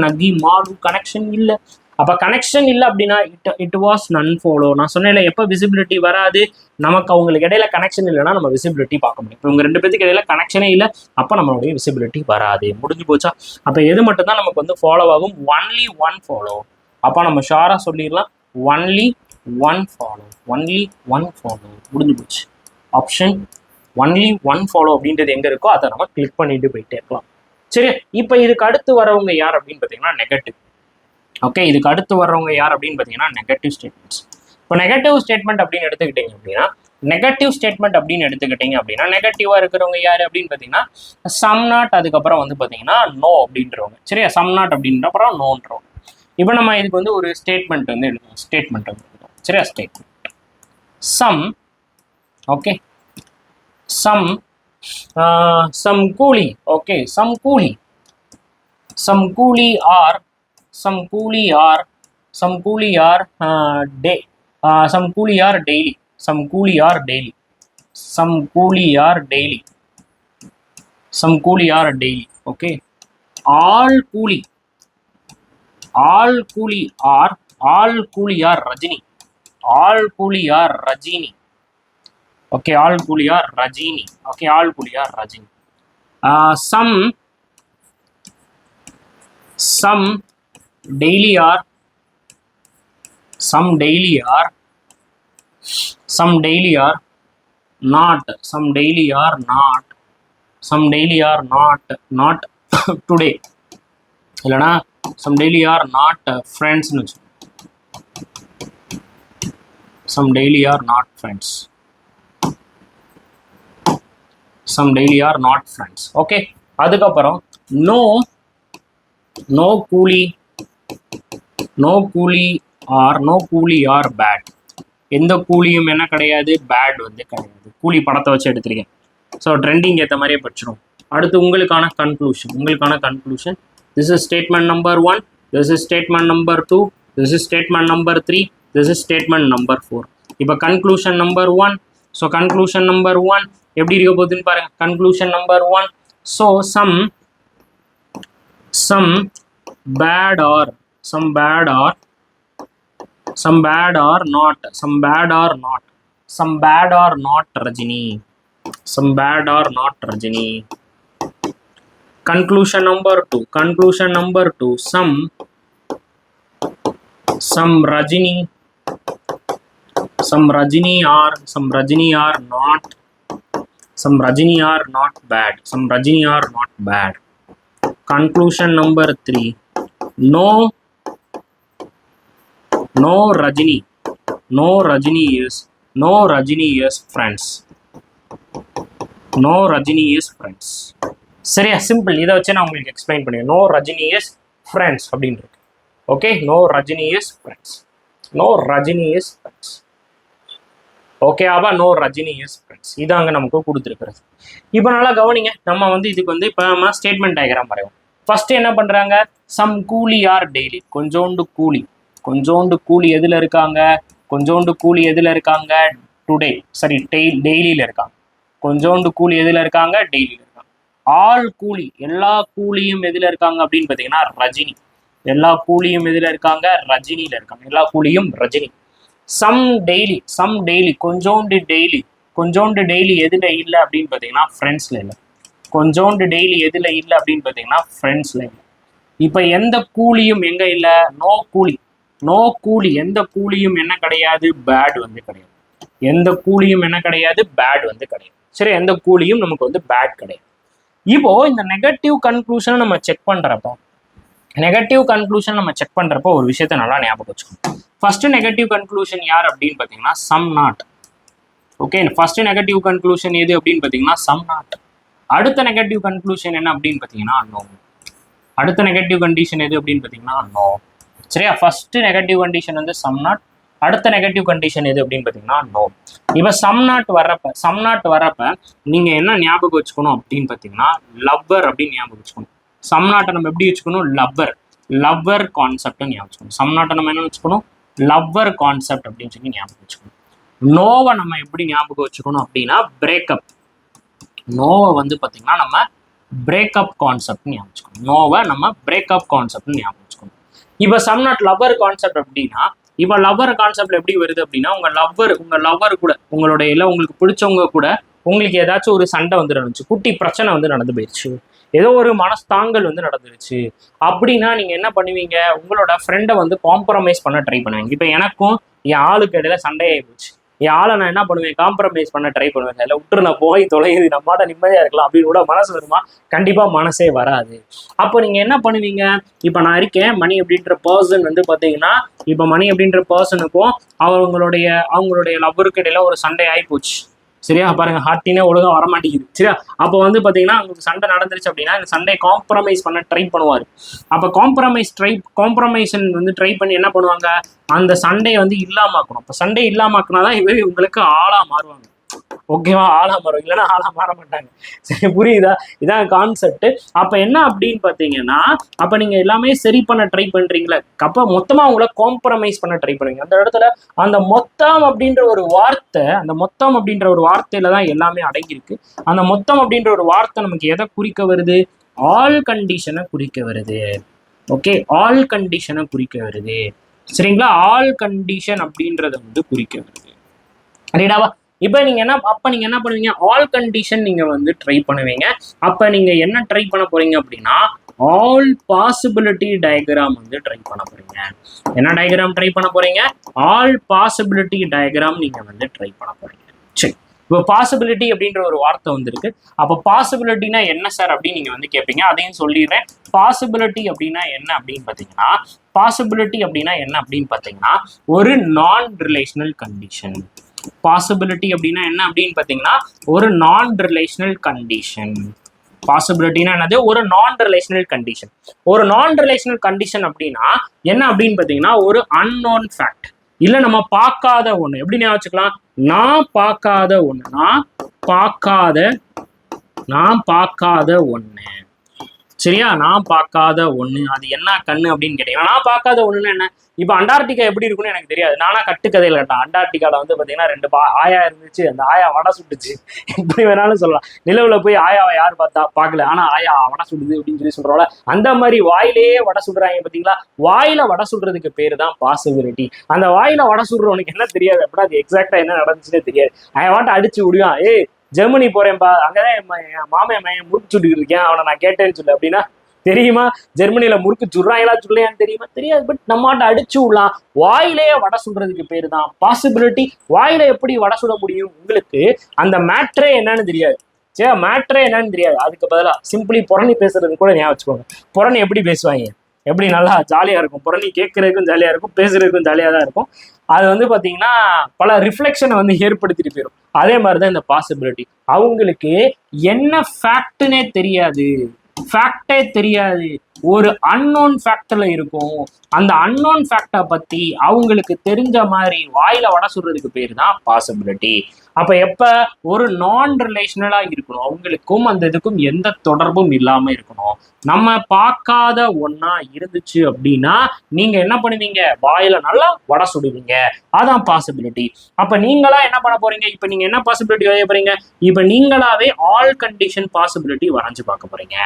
கனெக்ஷன் இல்லை. அப்போ கனெக்ஷன் இல்லை அப்படின்னா இட் வாஸ் நன் ஃபாலோ. நான் சொன்னேன் எப்போ விசிபிலிட்டி வராது? நமக்கு அவங்களுக்கு இடையில கனெக்ஷன் இல்லைன்னா நம்ம விசிபிலிட்டி பார்க்க முடியும். இப்போ இவங்க 2 பேத்துக்கு இடையில கனெக்ஷனே இல்லை, அப்போ நம்மளுடைய விசிபிலிட்டி வராது. முடிஞ்சு போச்சா? அப்போ எது மட்டும்தான் நமக்கு வந்து ஃபாலோ ஆகும்? Only one follow. அப்போ நம்ம ஷாரா சொல்லிடலாம் ஒன்லி ஒன் ஃபாலோ. முடிஞ்சு போச்சு. ஆப்ஷன் ஒன்லி ஒன் ஃபாலோ அப்படின்றது எங்க இருக்கோ அதை நம்ம கிளிக் பண்ணிட்டு போயிட்டே இருக்கலாம். சரி, இப்போ இதுக்கு அடுத்து வரவங்க யார் அப்படின்னு பார்த்தீங்கன்னா நெகட்டிவ். ஓகே, இதுக்கு அடுத்து வர்றவங்க யார் அப்படின்னு பார்த்தீங்கன்னா நெகட்டிவ் ஸ்டேட்மெண்ட்ஸ். இப்போ நெகட்டிவ் ஸ்டேட்மெண்ட் அப்படின்னு எடுத்துக்கிட்டீங்க அப்படின்னா நெகட்டிவா இருக்கிறவங்க யாரு அப்படின்னு பார்த்தீங்கன்னா சம் நாட், அதுக்கப்புறம் வந்து பார்த்தீங்கன்னா நோ அப்படின்றவங்க. சரியா? சம் நாட் அப்படின்ற அப்புறம் நோன்றவங்க. இப்போ நம்ம இதுக்கு வந்து ஒரு ஸ்டேட்மெண்ட் வந்து எழுதுவோம். சரியா? Statement some. Okay, some coolie. Okay, some coolie are daily. Okay, all coolie are Rajini. Okay, all coolie are Rajini. Some daily are not today. இல்லனா some daily are not friends. Some daily are not friends. Okay, அதுக்கப்புறம் no coolie are bad. எந்த கூலியும் என்ன கிடையாது? Bad வந்து கிடையாது. கூலி படத்தை வச்சு எடுத்துருக்கேன். ஸோ ட்ரெண்டிங் ஏற்ற மாதிரியே படிச்சிடும். அடுத்து உங்களுக்கான conclusion. This is statement number 1. This is statement number 2. This is statement number 3. This is statement number 4. இப்போ conclusion number 1. So conclusion number 1 எப்படி இருக்க போகுதுன்னு பாருங்க. conclusion number 1. So some bad or not Rajini. Conclusion number 2. Some Rajini are not bad. Conclusion number 3. No Rajini. No Rajini is friends. No Rajini is friends. சரியா, simple. இதை வச்சு நான் உங்களுக்கு explain பண்ணுவேன். நோ ரஜினி இஸ் ஃப்ரெண்ட்ஸ் அப்படின்னு இருக்கு. Okay, no Rajini is friends. No Rajini is friends. ஓகேவா? No Rajini is friends. இதாங்க நமக்கு கொடுத்துருக்கிறது. இப்போ நல்லா கவனிங்க. நம்ம வந்து இதுக்கு வந்து இப்போ நம்ம ஸ்டேட்மெண்ட் டயக்ராம் வரைவோம். ஃபர்ஸ்ட் என்ன பண்றாங்க? Some coolie hour daily. கொஞ்சோண்டு கூலி எதுல இருக்காங்க? கொஞ்சோண்டு கூலி எதுல இருக்காங்க? டுடே சரி டெய்லியில இருக்காங்க. கொஞ்சோண்டு கூலி எதுல இருக்காங்க? டெய்லியில இருக்காங்க. ஆல் கூலி, எல்லா கூலியும் எதுல இருக்காங்க அப்படின்னு பார்த்தீங்கன்னா ரஜினி. எல்லா கூலியும் எதுல இருக்காங்க? ரஜினியில இருக்காங்க. எல்லா கூலியும் ரஜினி. சம் டெய்லி கொஞ்சோண்டு டெய்லி எதுல இல்லை அப்படின்னு பார்த்தீங்கன்னா ஃப்ரெண்ட்ஸ்ல இல்லை. கொஞ்சோண்டு டெய்லி எதுல இல்லை அப்படின்னு பார்த்தீங்கன்னா ஃப்ரெண்ட்ஸ்ல இல்லை. இப்போ எந்த கூலியும் எங்க இல்லை? நோ கூலி. எந்த கூலியும் என்ன கிடையாது? பேட் வந்து கிடையாது. எந்த கூலியும் என்ன கிடையாது? பேட் வந்து கிடையாது. சரி, எந்த கூலியும் நமக்கு வந்து பேட் கிடையாது. இப்போ இந்த நெகட்டிவ் கன்க்ளூஷனை நம்ம செக் பண்றப்போ ஒரு விஷயத்த நல்லா ஞாபகம் வச்சுக்கணும். ஃபர்ஸ்ட் நெகட்டிவ் கன்க்ளூஷன் யார் அப்படின்னு பார்த்தீங்கன்னா some not. Okay, first negative conclusion எது அப்படின்னு பார்த்தீங்கன்னா சம் நாட். அடுத்த நெகட்டிவ் கன்க்ளூஷன் என்ன அப்படின்னு பார்த்தீங்கன்னா நோ. அடுத்த நெகட்டிவ் கண்டிஷன் எது அப்படின்னு பார்த்தீங்கன்னா நோ. சரியா, ஃபர்ஸ்ட் நெகட்டிவ் கண்டிஷன் வந்து சம் நாட். அடுத்த நெகட்டிவ் கண்டிஷன் எது அப்படின்னு பார்த்தீங்கன்னா நோ. இப்போ சம் நாட் வர்றப்ப நீங்க என்ன ஞாபகம் வச்சுக்கணும் அப்படின்னு பார்த்தீங்கன்னா லவ்வர் அப்படின்னு ஞாபகம் வச்சுக்கணும். சம் நாட்டை நம்ம எப்படி வச்சுக்கணும்? லவ்வர் கான்செப்ட் ஞாபகம் வச்சுக்கணும். சம் நாட்டை நம்ம என்ன வச்சுக்கணும்? லவ்வர் கான்செப்ட் அப்படின்னு சொல்லி ஞாபகம் வச்சுக்கணும். நோவை நம்ம எப்படி ஞாபகம் வச்சுக்கணும் அப்படின்னா பிரேக்கப். நோவை வந்து பார்த்தீங்கன்னா நம்ம பிரேக்கப் கான்செப்ட் ஞாபகம் வச்சுக்கணும். நோவை நம்ம பிரேக்கப் கான்செப்ட் ஞாபகம் வச்சுக்கணும். இப்போ சம் நாட் லவ்வர் கான்செப்ட் அப்படின்னா இப்போ லவ்வர் கான்செப்ட் எப்படி வருது அப்படின்னா உங்க லவ்வர் கூட உங்களுடைய இல்லை உங்களுக்கு பிடிச்சவங்க கூட உங்களுக்கு ஏதாச்சும் ஒரு சண்டை வந்து நடந்துச்சு, குட்டி பிரச்சனை வந்து நடந்து போயிடுச்சு, ஏதோ ஒரு மனஸ்தாங்கல் வந்து நடந்துருச்சு அப்படின்னா நீங்க என்ன பண்ணுவீங்க? உங்களோட ஃப்ரெண்டை வந்து காம்ப்ரமைஸ் பண்ண ட்ரை பண்ணுவீங்க. இப்போ எனக்கும் என் ஆளுக்கு இடையில சண்டையாகி போச்சு. என் ஆளை நான் என்ன பண்ணுவேன்? காம்ப்ரமைஸ் பண்ண ட்ரை பண்ணுவேன். இல்லை விட்டுரு, நான் போய் தொலையுது, நம்மளாட்ட நிம்மதியா இருக்கலாம் அப்படின்னு கூட மனசு வருமா? கண்டிப்பா மனசே வராது. அப்போ நீங்க என்ன பண்ணுவீங்க? இப்போ நான் இருக்கேன், மணி அப்படின்ற பர்சன் வந்து பாத்தீங்கன்னா இப்போ மணி அப்படின்ற பர்சனுக்கும் அவங்களுடைய லவ்வருக்கு இடையில ஒரு சண்டை ஆகி போச்சு. சரியா, பாருங்க ஹார்ட்டினே ஒழுங்காக வரமாட்டேங்குது. சரியா, அப்போ வந்து பார்த்தீங்கன்னா உங்களுக்கு சண்டை நடந்துருச்சு அப்படின்னா இந்த சண்டையை காம்ப்ரமைஸ் பண்ண ட்ரை பண்ணுவார். அப்போ காம்ப்ரமைசன் வந்து ட்ரை பண்ணி என்ன பண்ணுவாங்க? அந்த சண்டையை வந்து இல்லாமாக்கணும். இப்போ சண்டையை இல்லாமாக்குனாதான் இவரு உங்களுக்கு ஆளாக மாறுவாங்க. ஓகேவா? ஆளா மாறும், இல்லைன்னா ஆளா மாற மாட்டாங்க. சரி, புரியுதா? இதான் கான்செப்ட். அப்ப என்ன அப்படின்னு பாத்தீங்கன்னா அப்ப நீங்க எல்லாமே சரி பண்ண ட்ரை பண்றீங்களா? அப்ப மொத்தமா உங்களை காம்ப்ரமைஸ் பண்ண ட்ரை பண்ணுவீங்க. அந்த இடத்துல அந்த மொத்தம் அப்படின்ற ஒரு வார்த்தையில தான் எல்லாமே அடங்கியிருக்கு. அந்த மொத்தம் அப்படின்ற ஒரு வார்த்தை நமக்கு எதை குறிக்க வருது? ஆல் கண்டிஷனை குறிக்க வருது. ஓகே, ஆல் கண்டிஷனை குறிக்க வருது. சரிங்களா? ஆல் கண்டிஷன் அப்படின்றத வந்து குறிக்க வருது. ரைடாவா? இப்போ நீங்க என்ன பண்ணுவீங்க? ஆல் கண்டிஷன் நீங்க வந்து ட்ரை பண்ணுவீங்க. அப்ப நீங்க என்ன ட்ரை பண்ண போறீங்க அப்படின்னா ஆல் பாசிபிலிட்டி டயக்ராம் வந்து ட்ரை பண்ண போறீங்க. என்ன டயக்ராம் ட்ரை பண்ண போறீங்க? ஆல் பாசிபிலிட்டி டயக்ராம் நீங்க வந்து ட்ரை பண்ண போறீங்க. சரி, இப்போ பாசிபிலிட்டி அப்படின்ற ஒரு வார்த்தை வந்துருக்கு. அப்போ பாசிபிலிட்டினா என்ன சார் அப்படின்னு நீங்க வந்து கேட்பீங்க. அதையும் சொல்லிடுறேன். பாசிபிலிட்டி அப்படின்னா என்ன அப்படின்னு பார்த்தீங்கன்னா ஒரு நான் ரிலேஷனல் கண்டிஷன். பாசிபிலிட்டி அப்படின்னா என்ன அப்படின்னு பார்த்தீங்கன்னா ஒரு நான் ரிலேஷனல் கண்டிஷன். பாசிபிலிட்டினா என்னது? ஒரு நான் ரிலேஷனல் கண்டிஷன். ஒரு நான் ரிலேஷனல் கண்டிஷன் அப்படின்னா என்ன அப்படின்னு பார்த்தீங்கன்னா ஒரு அன்னோன் ஃபேக்ட், இல்லை நம்ம பார்க்காத ஒன்று. எப்படி ஞாபகம் வச்சுக்கலாம்? நான் பார்க்காத ஒன்று. சரியா, நான் பார்க்காத ஒண்ணு. அது என்ன கண்ணு அப்படின்னு கேட்டீங்கன்னா நான் பார்க்காத ஒண்ணுன்னு என்ன? இப்போ அண்டார்டிகா எப்படி இருக்குன்னு எனக்கு தெரியாது. நானா கட்டுக்கதையில் கேட்டேன். அண்டார்டிகால வந்து பாத்தீங்கன்னா 2 ஆயா இருந்துச்சு, அந்த ஆயா வடை சுட்டுச்சு. எப்படி வேணாலும் சொல்லலாம். நிலவுல போய் ஆயாவை யார் பார்க்கல, ஆனா ஆயா வடை சுடுது அப்படின்னு சொல்றோம்ல, அந்த மாதிரி வாயிலேயே வடை சுடுறாங்க பாத்தீங்களா? வாயில வடை சுடுறதுக்கு பேரு தான் பாசிபிலிட்டி. அந்த வாயில வடை சுடுறவனுக்கு என்ன தெரியாது அப்படின்னா அது எக்ஸாக்டா என்ன நடந்துச்சுன்னே தெரியாது. அவன் அடிச்சு விடுவான், ஏய் ஜெர்மனி போறேன்பா, அங்கதான் என் மாமன் முறுக்கு சுட்டுக்கிட்டு இருக்கேன், அவனை நான் கேட்டேன்னு சொல்லு அப்படின்னா தெரியுமா? ஜெர்மனியில முறுக்கு சுடுறாங்களா சுடலையான்னு தெரியுமா? தெரியாது. பட் நம்மாட்ட அடிச்சு விடலாம். வாயிலேயே வடை சுடுறதுக்கு பேரு தான் பாசிபிலிட்டி. வாயில எப்படி வடை சுட முடியும்? உங்களுக்கு அந்த மேட்ரே என்னன்னு தெரியாது. சரி மேட்ரே என்னன்னு தெரியாது. அதுக்கு பதிலாக சிம்பிளி புரணி பேசுறது கூட ஞாபகம் வச்சுக்கோங்க. புரணி எப்படி பேசுவாங்க, எப்படி நல்லா ஜாலியாக இருக்கும். புரணி கேட்கறதுக்கும் ஜாலியாக இருக்கும், பேசுறதுக்கும் ஜாலியாக தான் இருக்கும். அது வந்து பார்த்தீங்கன்னா பல ரிஃப்ளெக்ஷனை வந்து ஏற்படுத்திட்டு போயிடும். அதே மாதிரி தான் இந்த பாசிபிலிட்டி. அவங்களுக்கு என்ன ஃபேக்ட்னே தெரியாது, ஃபேக்டே தெரியாது, ஒரு அன்னோன் ஃபேக்டர்ல இருக்கும். அந்த அன்னோன் ஃபேக்டை பத்தி அவங்களுக்கு தெரிஞ்ச மாதிரி வாயில வட சொல்றதுக்கு பேர் தான் பாசிபிலிட்டி. அப்ப எப்ப ஒரு நான் ரிலேஷனலா இருக்கணும், அவங்களுக்கும் அந்த இதுக்கும் எந்த தொடர்பும் இல்லாம இருக்கணும். நம்ம பார்க்காத ஒன்னா இருந்துச்சு அப்படின்னா நீங்க என்ன பண்ணுவீங்க, வாயில நல்லா வட சுடுவீங்க. அதான் பாசிபிலிட்டி. அப்ப நீங்களா என்ன பண்ண போறீங்க, இப்ப நீங்க என்ன பாசிபிலிட்டி வரைய போறீங்க, இப்ப நீங்களாவே ஆல் கண்டிஷன் பாசிபிலிட்டி வரைஞ்சு பார்க்க போறீங்க.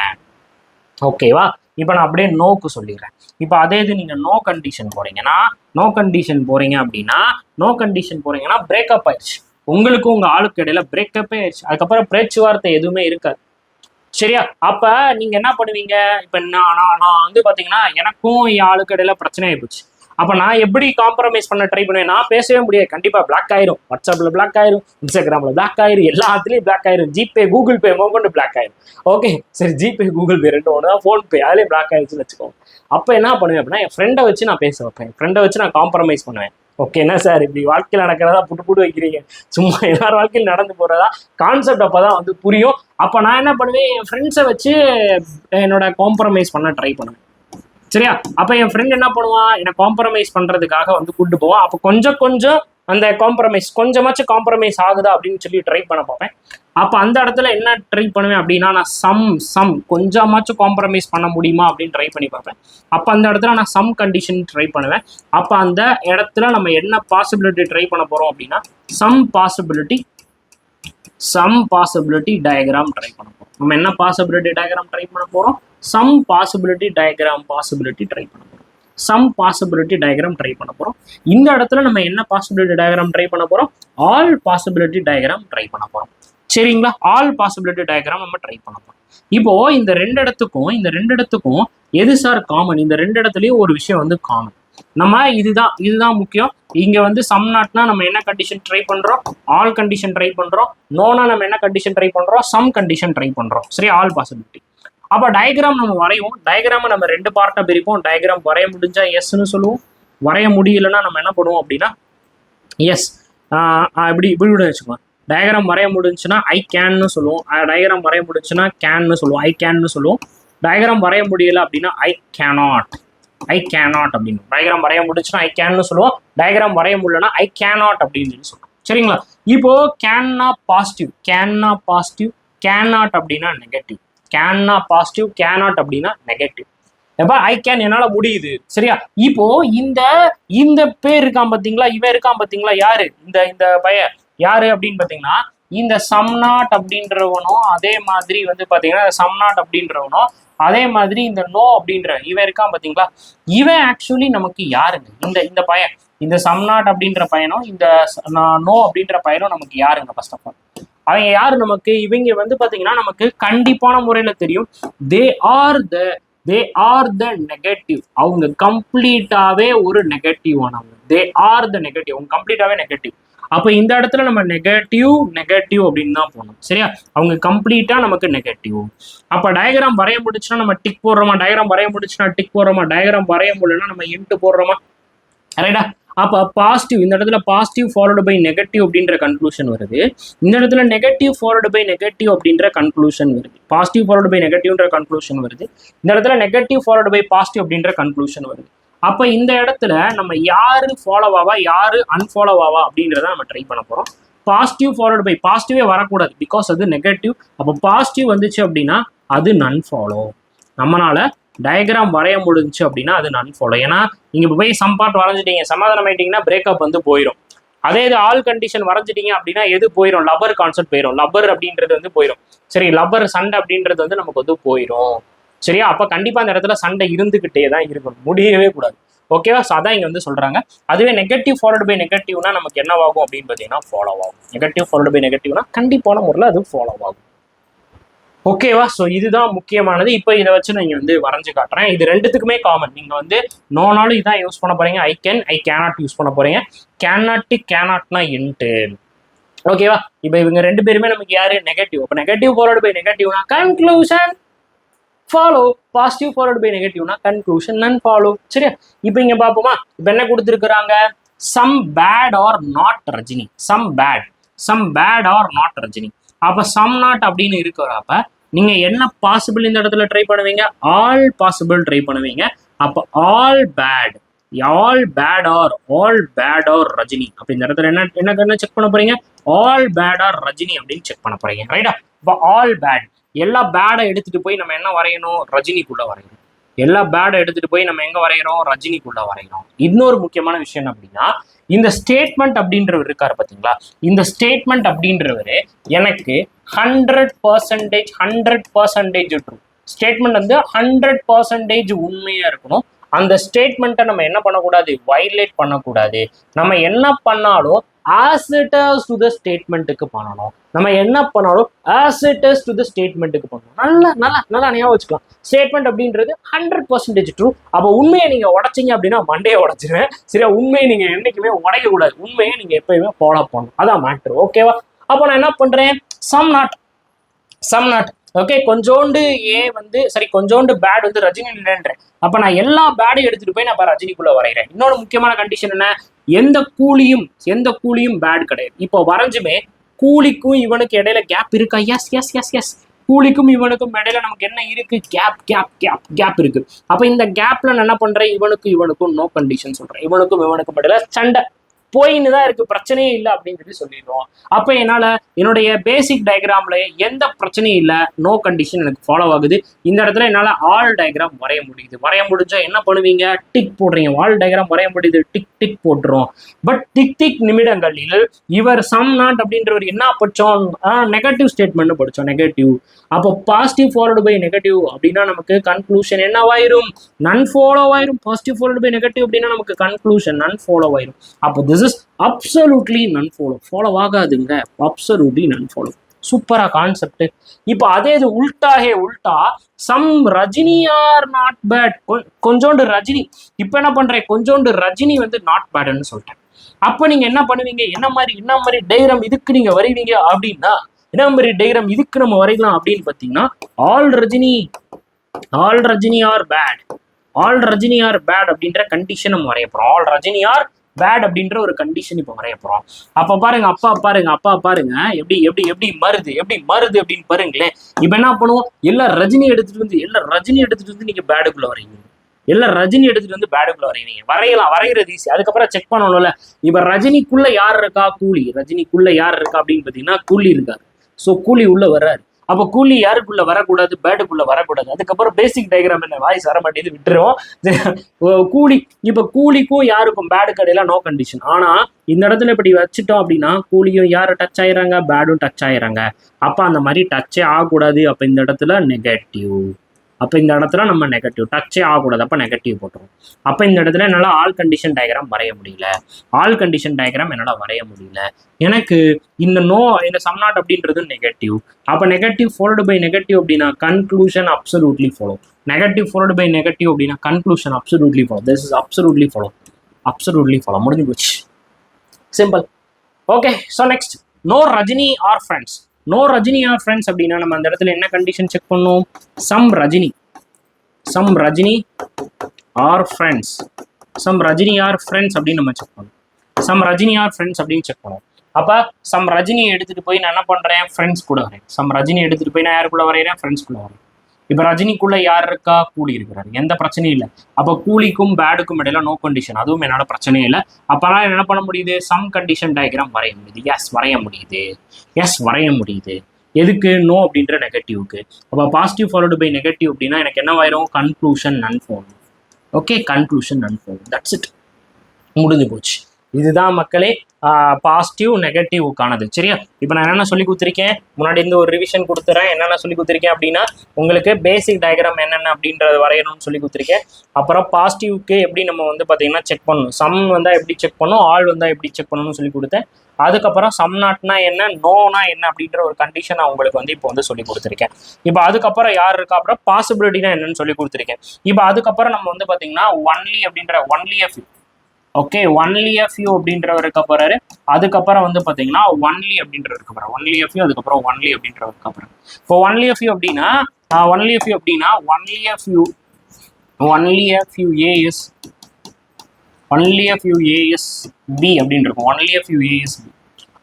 ஓகேவா? இப்போ நான் அப்படியே நோக்கு சொல்லிடுறேன். இப்போ அதே இது நீங்கள் நோ கண்டிஷன் போறீங்கன்னா, நோ கண்டிஷன் போறீங்கன்னா பிரேக்கப் ஆயிடுச்சு. உங்களுக்கும் உங்க ஆளுக்கு இடையில பிரேக்கப்பே ஆயிடுச்சு. அதுக்கப்புறம் பேச்சுவார்த்தை எதுவுமே இருக்காது. சரியா? அப்ப நீங்க என்ன பண்ணுவீங்க, இப்ப நான் வந்து பாத்தீங்கன்னா எனக்கும் என் ஆளுக்கு இடையில பிரச்சனை ஆயிடுச்சு. அப்ப நான் எப்படி காம்ப்ரமைஸ் பண்ண ட்ரை பண்ணுவேன், நான் பேசவே முடியாது. கண்டிப்பா பிளாக் ஆயிரும், வாட்ஸ்அப்ல பிளாக் ஆயிரும், இன்ஸ்டாகிராம்ல பிளாக் ஆயிரும், எல்லாத்துலயும் பிளாக் ஆயிரும், ஜிபே கூகுள் பே கொண்டு பிளாக் ஆயிரும். ஓகே சரி, ஜிபே கூகுள் பே ரெண்டு ஒன்று தான், ஃபோன்பே அதுலேயும் பிளாக் ஆயிடுச்சுன்னு வச்சுக்கோங்க. அப்போ என்ன பண்ணுவேன் அப்படின்னா, என் ஃப்ரெண்டை வச்சு நான் பேச வைப்பேன், ஃப்ரெண்டை வச்சு நான் காம்ப்ரமைஸ் பண்ணுவேன். ஓகே என்ன சார் இப்படி வாழ்க்கையில் நடக்கிறதா புட்டு வைக்கிறீங்க, சும்மா எல்லார் வாழ்க்கையில் நடந்து போறதா கான்செப்ட் அப்பதான் வந்து புரியும். அப்போ நான் என்ன பண்ணுவேன், என் ஃப்ரெண்ட்ஸை வச்சு என்னோட காம்ப்ரமைஸ் பண்ண ட்ரை பண்ணுவேன். சரியா? அப்ப என் ஃப்ரெண்ட் என்ன பண்ணுவான், என்னை காம்ப்ரமைஸ் பண்றதுக்காக வந்து கூப்பிட்டு போவான். அப்போ கொஞ்சம் அந்த கொஞ்சமாச்சும் காம்ப்ரமைஸ் ஆகுதா அப்படின்னு சொல்லி ட்ரை பண்ண பார்ப்பேன். அப்போ அந்த இடத்துல என்ன ட்ரை பண்ணுவேன் அப்படின்னா, நான் சம் கொஞ்சமாச்சும் காம்ப்ரமைஸ் பண்ண முடியுமா அப்படின்னு ட்ரை பண்ணி பார்ப்பேன். அப்போ அந்த இடத்துல நான் சம் கண்டிஷன் ட்ரை பண்ணுவேன். அப்போ அந்த இடத்துல நம்ம என்ன பாசிபிலிட்டி ட்ரை பண்ண போறோம் அப்படின்னா, சம் பாசிபிலிட்டி டயக்ராம் ட்ரை பண்ண போறோம். நம்ம என்ன பாசிபிலிட்டி டயக்ராம் ட்ரை பண்ண போறோம், சம் பாசிபிலிட்டி டயக்ராம் ட்ரை பண்ண போறோம். ட்ரை பண்ண போறோம். இந்த இடத்துல நம்ம என்ன பாசிபிலிட்டி டயக்ராம் ட்ரை பண்ண போறோம், ஆல் பாசிபிலிட்டி டயக்ராம் ட்ரை பண்ண போறோம். சரிங்களா? ஆல் பாசிபிலிட்டி டயக்ராம் நம்ம ட்ரை பண்ண போறோம். இப்போ இந்த ரெண்டு இடத்துக்கும் எது சார் காமன், இந்த ரெண்டு இடத்துலயும் ஒரு விஷயம் வந்து காமன். நம்ம இதுதான் முக்கியம். இங்க வந்து சம் நாட்னா நம்ம என்ன கண்டிஷன் ட்ரை பண்றோம், ஆல் கண்டிஷன் ட்ரை பண்றோம். நோனா நம்ம என்ன கண்டிஷன் ட்ரை பண்றோம், சம் கண்டிஷன் ட்ரை பண்றோம். சரி, ஆல் பாசிபிலிட்டி. அப்ப டயக்ராம் நம்ம வரையும், டயக்ராம நம்ம ரெண்டு பார்ட்டா பிரிப்போம். டயக்ராம் வரைய முடிஞ்சா எஸ்ன்னு சொல்லுவோம், வரைய முடியலன்னா நம்ம என்ன பண்ணுவோம் அப்படின்னா எஸ் இப்படி வச்சுக்கோங்க. டயக்ராம் வரைய முடிஞ்சுன்னா ஐ கேன்னு சொல்லுவோம், டயக்ராம் வரைய முடிஞ்சுன்னா கேன்னு சொல்லுவோம், ஐ கேன்னு சொல்லுவோம். டயக்ராம் வரைய முடியல அப்படின்னா ஐ கேனாட் அப்படின்னு. டயக்ராம் வரைய முடிச்சுன்னா ஐ கேன்னு சொல்லுவோம், டயக்ராம் வரைய முடியலன்னா ஐ கேனாட் அப்படின்னு சொல்லி சொல்லுவோம். சரிங்களா? இப்போ கேன்னா பாசிட்டிவ், கேனாட் அப்படின்னா நெகட்டிவ், கேன்னா பாசிட்டிவ், கேனாட் அப்படின்னா நெகட்டிவ். எப்ப ஐ கேன் என்னால முடியுது. சரியா? இப்போ இந்த பேர் இருக்கான் பாத்தீங்களா, இவன் இருக்கான் பாத்தீங்களா, யாரு இந்த பையன் யாரு அப்படின்னு பாத்தீங்கன்னா, இந்த சம்நாட் அப்படின்றவனும் அதே மாதிரி வந்து பாத்தீங்கன்னா சம்நாட் அப்படின்றவனும் அதே மாதிரி இந்த நோ அப்படின்ற இவன் இருக்கான் பாத்தீங்களா, இவன் ஆக்சுவலி நமக்கு யாருங்க, இந்த பையன், இந்த சம்நாட் அப்படின்ற பையனும் இந்த நோ அப்படின்ற பையனும் நமக்கு யாருங்க? ஃபர்ஸ்ட் ஆஃப் ஆல் அவங்க யாரு நமக்கு, இவங்க வந்து பாத்தீங்கன்னா நமக்கு கண்டிப்பான முறையில தெரியும், தே ஆர் த நெகட்டிவ். அவங்க கம்ப்ளீட்டாவே ஒரு நெகட்டிவ் ஆனவங்க. தே ஆர் த நெகட்டிவ், அவங்க கம்ப்ளீட்டாவே நெகட்டிவ். அப்ப இந்த இடத்துல நம்ம நெகட்டிவ் அப்படின்னு தான் போகணும். சரியா? அவங்க கம்ப்ளீட்டா நமக்கு நெகட்டிவ். அப்ப டயக்ராம் வரைய முடிச்சுன்னா நம்ம டிக் போடுறோமா, டயக்ராம் வரைய முடிச்சுன்னா டிக் போடுறோமா, டயக்ராம் வரைய முடியலன்னா நம்ம இன்ட்டு போடுறோமா. ரைட்டா? அப்ப பாசிட்டிவ், இந்த இடத்துல பாசிட்டிவ் ஃபாலோடு பை நெகட்டிவ் அப்படின்ற கன்க்ளூஷன் வருது. இந்த இடத்துல நெகட்டிவ் ஃபாலோடு பை நெகட்டிவ் அப்படின்ற கன்க்ளூஷன் வருது. பாசிட்டிவ் ஃபாலோடு பை நெகட்டிவ்ன்ற கன்க்ளூஷன் வருது. இந்த இடத்துல நெகட்டிவ் ஃபாலோடு பை பாசிட்டிவ் அப்படின்ற கன்க்ளூஷன் வருது. அப்ப இந்த இடத்துல நம்ம யாரு ஃபாலோவாவா யாரு அன்ஃபாலோவாவா அப்படின்றத நம்ம ட்ரை பண்ண போறோம். பாசிட்டிவ் ஃபாலோடு பை பாசிட்டிவே வரக்கூடாது, பிகாஸ் அது நெகட்டிவ். அப்போ பாசிட்டிவ் வந்துச்சு அப்படின்னா அது நன் ஃபாலோ. நம்மளால டயக்ராம் வரைய முடிஞ்சு அப்படின்னா அது நன் ஃபாலோ. ஏன்னா நீங்க போய் சம் பார்ட் வரைஞ்சிட்டீங்க, சமாதானம் ஆயிட்டீங்கன்னா பிரேக்கப் வந்து போயிடும். அதே இது ஆல் கண்டிஷன் வரைஞ்சிட்டீங்க அப்படின்னா எது போயிடும், லப்பர் கான்செப்ட் போயிடும், லப்பர் அப்படின்றது வந்து போயிடும். சரி, லப்பர் சண்டை அப்படின்றது வந்து நமக்கு வந்து போயிடும். சரியா? அப்ப கண்டிப்பா அந்த இடத்துல சண்டை இருந்துகிட்டே தான் இருக்கணும், முடியவே கூடாது. ஓகேவா? ஸோ அதான் இங்க வந்து சொல்றாங்க. அதுவே நெகட்டிவ் ஃபாலோடு பை நெகட்டிவ்னா நமக்கு என்னவாகும் அப்படின்னு பார்த்தீங்கன்னா ஃபாலோ ஆகும். நெகட்டிவ் ஃபாலோடு பை நெகட்டிவ்னா கண்டிப்பான முறையில் அது ஃபாலோ ஆகும். ஓகேவா? ஸோ இதுதான் முக்கியமானது. இப்போ இதை வச்சு நான் இங்கே வந்து வரைஞ்சு காட்டுறேன். இது ரெண்டுத்துக்குமே காமன். நீங்கள் வந்து நோனாலும் இதான் யூஸ் பண்ண போறீங்க, ஐ கேனாட் யூஸ் பண்ண போறீங்க. கேனாட்னா இன்ட்டு. ஓகேவா? இப்போ இவங்க ரெண்டு பேருமே நமக்கு யாரு? நெகட்டிவ். அப்போ நெகட்டிவ் ஃபாலோடு பை நெகட்டிவ்னா conclusion follow, positive followed by நெகட்டிவ்னா கன்க்ளூஷன் நன் ஃபாலோ. சரியா? இப்போ இங்க பார்ப்போமா? இப்போ என்ன கொடுத்துருக்குறாங்க? Some bat are not Rajini. Some bat are not Rajini. அப்போ சம் நாட் அப்படின்னு இருக்கிறப்ப நீங்க என்ன பாசிபிள் இந்த இடத்துல ட்ரை பண்ணுவீங்க? ஆல் பாசிபிள் ட்ரை பண்ணுவீங்க. அப்போ ஆல் பேட் ஆர் ரஜினி. அப்ப இந்த இடத்துல என்ன செக் பண்ண போறீங்க? ஆல் பேட் ஆர் ரஜினி அப்படின்னு செக் பண்ண போறீங்க. ரைட்டா? இப்போ ஆல் பேட், எல்லா பேடை எடுத்துட்டு போய் நம்ம என்ன வரையணும்? ரஜினிக்குள்ள வரையணும். எல்லா பேடை எடுத்துட்டு போய் நம்ம எங்க வரைகிறோம்? ரஜினிக்குள்ள வரைகிறோம். இன்னொரு முக்கியமான விஷயம் அப்படின்னா, இந்த ஸ்டேட்மெண்ட் அப்படின்றவர் இருக்காரு பாத்தீங்களா? இந்த ஸ்டேட்மெண்ட் அப்படின்றவர் எனக்கு 100% ட்ரூ. ஸ்டேட்மெண்ட் வந்து 100% உண்மையா இருக்கணும். அந்த ஸ்டேட்மெண்ட்டை நம்ம என்ன பண்ணக்கூடாது? வயலேட் பண்ணக்கூடாது. நம்ம என்ன பண்ணாலும் as it is to the ஸ்டேட்மெண்ட்டுக்கு பண்ணணும். நம்ம என்ன பண்ணாலும் as it is to the ஸ்டேட்மெண்ட்டுக்கு பண்ணணும். நல்லா ஞாபகம் வச்சுக்கலாம். ஸ்டேட்மெண்ட் அப்படின்றது 100% ட்ரூ. அப்போ உண்மையை நீங்க உடைச்சிங்க அப்படின்னா மண்டையை உடைச்சிருவேன். சரியா? உண்மையை நீங்க என்னைக்குமே உடைக்க கூடாது. உண்மையை நீங்க எப்பயுமே ஃபாலோ பண்ணணும். அதான் மேட்ரு. ஓகேவா? அப்போ நான் என்ன பண்றேன்? Some not okay. கொஞ்சோண்டு ஏ வந்து சரி, கொஞ்சோண்டு பேட் வந்து ரஜினி இல்லைன்றேன். அப்ப நான் எல்லா பேடையும் எடுத்துட்டு போய் நான் ரஜினிக்குள்ள வரைகிறேன். இன்னொரு முக்கியமான கண்டிஷன் என்ன? எந்த கூலியும் பேட் கிடையாது. இப்போ வரைஞ்சுமே கூலிக்கும் இவனுக்கு இடையில கேப் இருக்கா? எஸ். கூலிக்கும் இவனுக்கும் இடையில நமக்கு என்ன இருக்கு? கேப் இருக்கு. அப்ப இந்த கேப்ல நான் என்ன பண்றேன்? இவனுக்கும் நோ கண்டிஷன் சொல்றேன். இவனுக்கும் இடையில சண்டை போயின்னு தான் இருக்கு, பிரச்சனையே இல்லை அப்படின்னு சொல்லிடுவோம். அப்போ என்னால் என்னுடைய பேசிக் டயக்ராம்ல எந்த பிரச்சனையும் இல்லை, நோ கண்டிஷன் எனக்கு ஃபாலோ ஆகுது. இந்த இடத்துல என்னால் ஆல் டயக்ராம் வரைய முடியுது. வரைய முடிஞ்சா என்ன பண்ணுவீங்க? டிக் போடுறீங்க. ஆல் டயக்ராம் வரைய முடியுது, டிக் போட்டுரும். பட் டிக் நிமிடங்களில் இவர் சம் நாட் அப்படின்றவர் என்ன படிச்சோம்? நெகட்டிவ் ஸ்டேட்மெண்ட் படிச்சோம். நெகட்டிவ். அப்போ பாசிட்டிவ் ஃபாலோடு பை நெகட்டிவ் அப்படின்னா நமக்கு கன்க்ளூஷன் என்னவாயிரும்? நன் ஃபாலோ ஆயிரும். பாசிட்டிவ் ஃபாலோடு பை நெகட்டிவ் அப்படின்னா நமக்கு கன்க்ளூஷன் நன் ஃபாலோ ஆயிரும். அப்போ this is absolutely none follow ஆகாதுங்க. Absolutely none follow. சூப்பரா கான்செப்ட். இப்போ அதே இது உல்டா some Rajini are not bat. கொஞ்சோண்டு ரஜினி. இப்போ என்ன பண்றேன்? கொஞ்சோண்டு ரஜினி வந்து நாட் பேட்னு சொல்லிட்டேன். அப்போ நீங்க என்ன பண்ணுவீங்க? என்ன மாதிரி டைகிராம் இதுக்கு நீங்க வரைவீங்க அப்படின்னா, என்ன மாதிரி டைகிராம் இதுக்கு நம்ம வரையலாம் அப்படின்னு பார்த்தீங்கன்னா, ஆல் ரஜினி ஆர் பேட் அப்படின்ற கண்டிஷன் நம்ம வரைய போறோம். ஆல் ரஜினி ஆர் பேட் அப்படின்ற ஒரு கண்டிஷன் இப்போ வரைய போறோம். அப்ப பாருங்க, அப்பா பாருங்க எப்படி மருது அப்படின்னு பாருங்களேன். இப்ப என்ன பண்ணுவோம்? எல்லா ரஜினி எடுத்துட்டு வந்து நீங்க பேடுக்குள்ள வரைவீங்க. எல்லாம் ரஜினி எடுத்துட்டு வந்து பேடுக்குள்ள வரைவீங்க. வரைகிறது ஈஸி. அதுக்கப்புறம் செக் பண்ணணும்ல. இப்ப ரஜினிக்குள்ள யார் இருக்கா? ரஜினிக்குள்ள யார் இருக்கா அப்படின்னு பாத்தீங்கன்னா கூலி இருக்காரு. ஸோ கூலி உள்ள வர்றாரு. அப்போ கூலி யாருக்குள்ள வரக்கூடாது? பேடுக்குள்ள வரக்கூடாது. அதுக்கப்புறம் பேசிக் டயக்ராம் என்ன வாய்ஸ் வர மாட்டேது, விட்டுருவோம். கூலி, இப்ப கூலிக்கும் யாருக்கும் பேடு கடையில நோ கண்டிஷன். ஆனா இந்த இடத்துல இப்படி வச்சுட்டோம் அப்படின்னா கூலியும் யாரு டச் ஆயிடுறாங்க? பேடும் டச் ஆயிடுறாங்க. அப்ப அந்த மாதிரி டச்சே ஆகக்கூடாது. அப்ப இந்த இடத்துல நெகட்டிவ். அப்போ இந்த இடத்துல நம்ம நெகட்டிவ், டச்சே ஆகக்கூடாது. அப்போ நெகட்டிவ் போட்டுரும். அப்போ இந்த இடத்துல என்னால் ஆல் கண்டிஷன் டயக்ராம் வரைய முடியல. என்னால் வரைய முடியல. எனக்கு இந்த சம் நாட் அப்படின்றது நெகட்டிவ். அப்போ நெகட்டிவ் ஃபாலோடு பை நெகட்டிவ் அப்படின்னா conclusion absolutely follow. Negative followed by negative அப்படின்னா conclusion absolutely follow. This is absolutely follow. முடிஞ்சு போச்சு. Simple. Okay. So next, no Rajini are friends அப்படின்னா நம்ம அந்த இடத்துல என்ன கண்டிஷன் செக் பண்ணும்? சம் ரஜினி ஆர் ஃப்ரெண்ட்ஸ் அப்படின்னு நம்ம செக் பண்ணுவோம். சம் ரஜினி ஆர் ஃப்ரெண்ட்ஸ் அப்படின்னு செக் பண்ணுவோம். அப்ப சம் ரஜினியை எடுத்துட்டு போய் நான் என்ன பண்றேன்? ஃப்ரெண்ட்ஸ் கூட வரேன். சம் ரஜினி எடுத்துட்டு போய் நான் யார் கூட வரைகிறேன்? ஃப்ரெண்ட்ஸ் கூட வரேன். இப்ப ரஜினிக்குள்ள யார் இருக்கா? கூலி இருக்கிறாரு. எந்த பிரச்சனையும் இல்லை. அப்ப கூலிக்கும் பேடுக்கும் இடையில நோ கண்டிஷன். அதுவும் என்னால பிரச்சனையே இல்லை. அப்பெல்லாம் என்ன பண்ண முடியுது? சம் கண்டிஷன் டயக்ராம் வரைய முடியுது. எஸ் வரைய முடியுது. எதுக்கு? நோ அப்படின்ற நெகட்டிவ்க்கு. அப்ப பாசிட்டிவ் ஃபாலோடு பை நெகட்டிவ் அப்படின்னா எனக்கு என்ன ஆயிரும்? Conclusion none follow. Okay, conclusion none follow. That's it. முடிஞ்சு போச்சு. இதுதான் மக்களே பாசிட்டிவ் நெகட்டிவ்க்கானது. சரியா? இப்போ நான் என்னென்ன சொல்லி கொடுத்துருக்கேன்? முன்னாடி இருந்து ஒரு ரிவிஷன் கொடுத்துறேன். என்னென்ன சொல்லி கொடுத்துருக்கேன் அப்படின்னா, உங்களுக்கு பேசிக் டயக்ராம் என்னென்ன அப்படின்றத வரையணும்னு சொல்லி கொடுத்துருக்கேன். அப்புறம் பாசிட்டிவ்க்கு எப்படி நம்ம வந்து பார்த்தீங்கன்னா செக் பண்ணணும், சம் வந்தால் எப்படி செக் பண்ணணும், ஆல் வந்தால் எப்படி செக் பண்ணணும்னு சொல்லி கொடுத்தேன். அதுக்கப்புறம் சம் நாட்னா என்ன, நோனா என்ன அப்படின்ற ஒரு கண்டிஷன் நான் உங்களுக்கு வந்து இப்போ வந்து சொல்லி கொடுத்துருக்கேன். இப்போ அதுக்கப்புறம் யார் இருக்கா? அப்புறம் பாசிபிலிட்டினா என்னன்னு சொல்லி கொடுத்துருக்கேன். இப்போ அதுக்கப்புறம் நம்ம வந்து பார்த்தீங்கன்னா only okay, only a few அப்படின்றவர் இருக்க போறாரு. அதுக்கப்புறம் வந்து பாத்தீங்கன்னா ஒன்லி அப்படின்றவர் இருக்க போறாரு. ஒன்லி a few, அதுக்கப்புறம் ஒன்லி அப்படின்றவர் இருக்க போறாரு. இப்போ ஒன்லி a few அப்படின்னா ஒன்லி a few அப்படின்னா only a few a is b அப்படின்னு இருக்கும். Only a few a is b.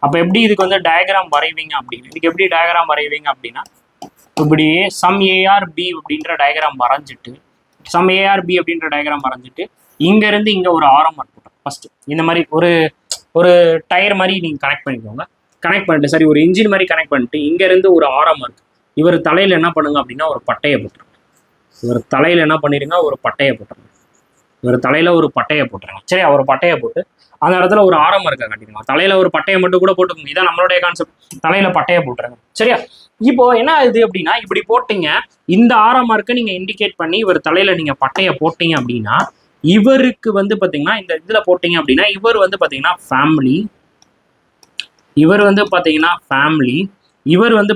அப்போ எப்படி இதுக்கு வந்து டயக்ராம் வரைவீங்க அப்படின்னு, இதுக்கு எப்படி டயக்ராம் வரைவீங்க அப்படின்னா, இப்படி சம் ஏஆர் பி அப்படின்ற டயக்ராம் வரைஞ்சிட்டு இங்க இருந்து இங்க ஒரு ஆரம் மார்க் போட்டோம் ஃபர்ஸ்ட். இந்த மாதிரி ஒரு டயர் மாதிரி நீங்க கனெக்ட் பண்ணிக்கோங்க. கனெக்ட் பண்ணிட்டு சரி ஒரு இன்ஜின் மாதிரி கனெக்ட் பண்ணிட்டு இங்க இருந்து ஒரு ஆரம் மார்க். இவர் தலையில என்ன பண்ணுங்க அப்படின்னா ஒரு பட்டையை போட்டுருங்க. இவர் தலையில என்ன பண்ணிருங்க, ஒரு பட்டையை போட்டுருங்க. சரி, அவர் பட்டையை போட்டு அந்த இடத்துல ஒரு ஆரம் இருக்க காட்டிடுங்க. தலையில ஒரு பட்டையை மட்டும் கூட போட்டுக்கோங்க. இதான் நம்மளுடைய கான்செப்ட். தலையில பட்டையை போட்டுருங்க. சரியா? இப்போ என்ன ஆகுது அப்படின்னா, இப்படி போட்டீங்க, இந்த ஆரம் மார்க்கை நீங்க இண்டிகேட் பண்ணி இவர் தலையில நீங்க பட்டையை போட்டீங்க அப்படின்னா, இவருக்கு வந்து பாத்தீங்கன்னா இந்த இதுல போட்டீங்க அப்படின்னா இவர் வந்து பாத்தீங்கன்னா ஃபேமிலி, இவர் வந்து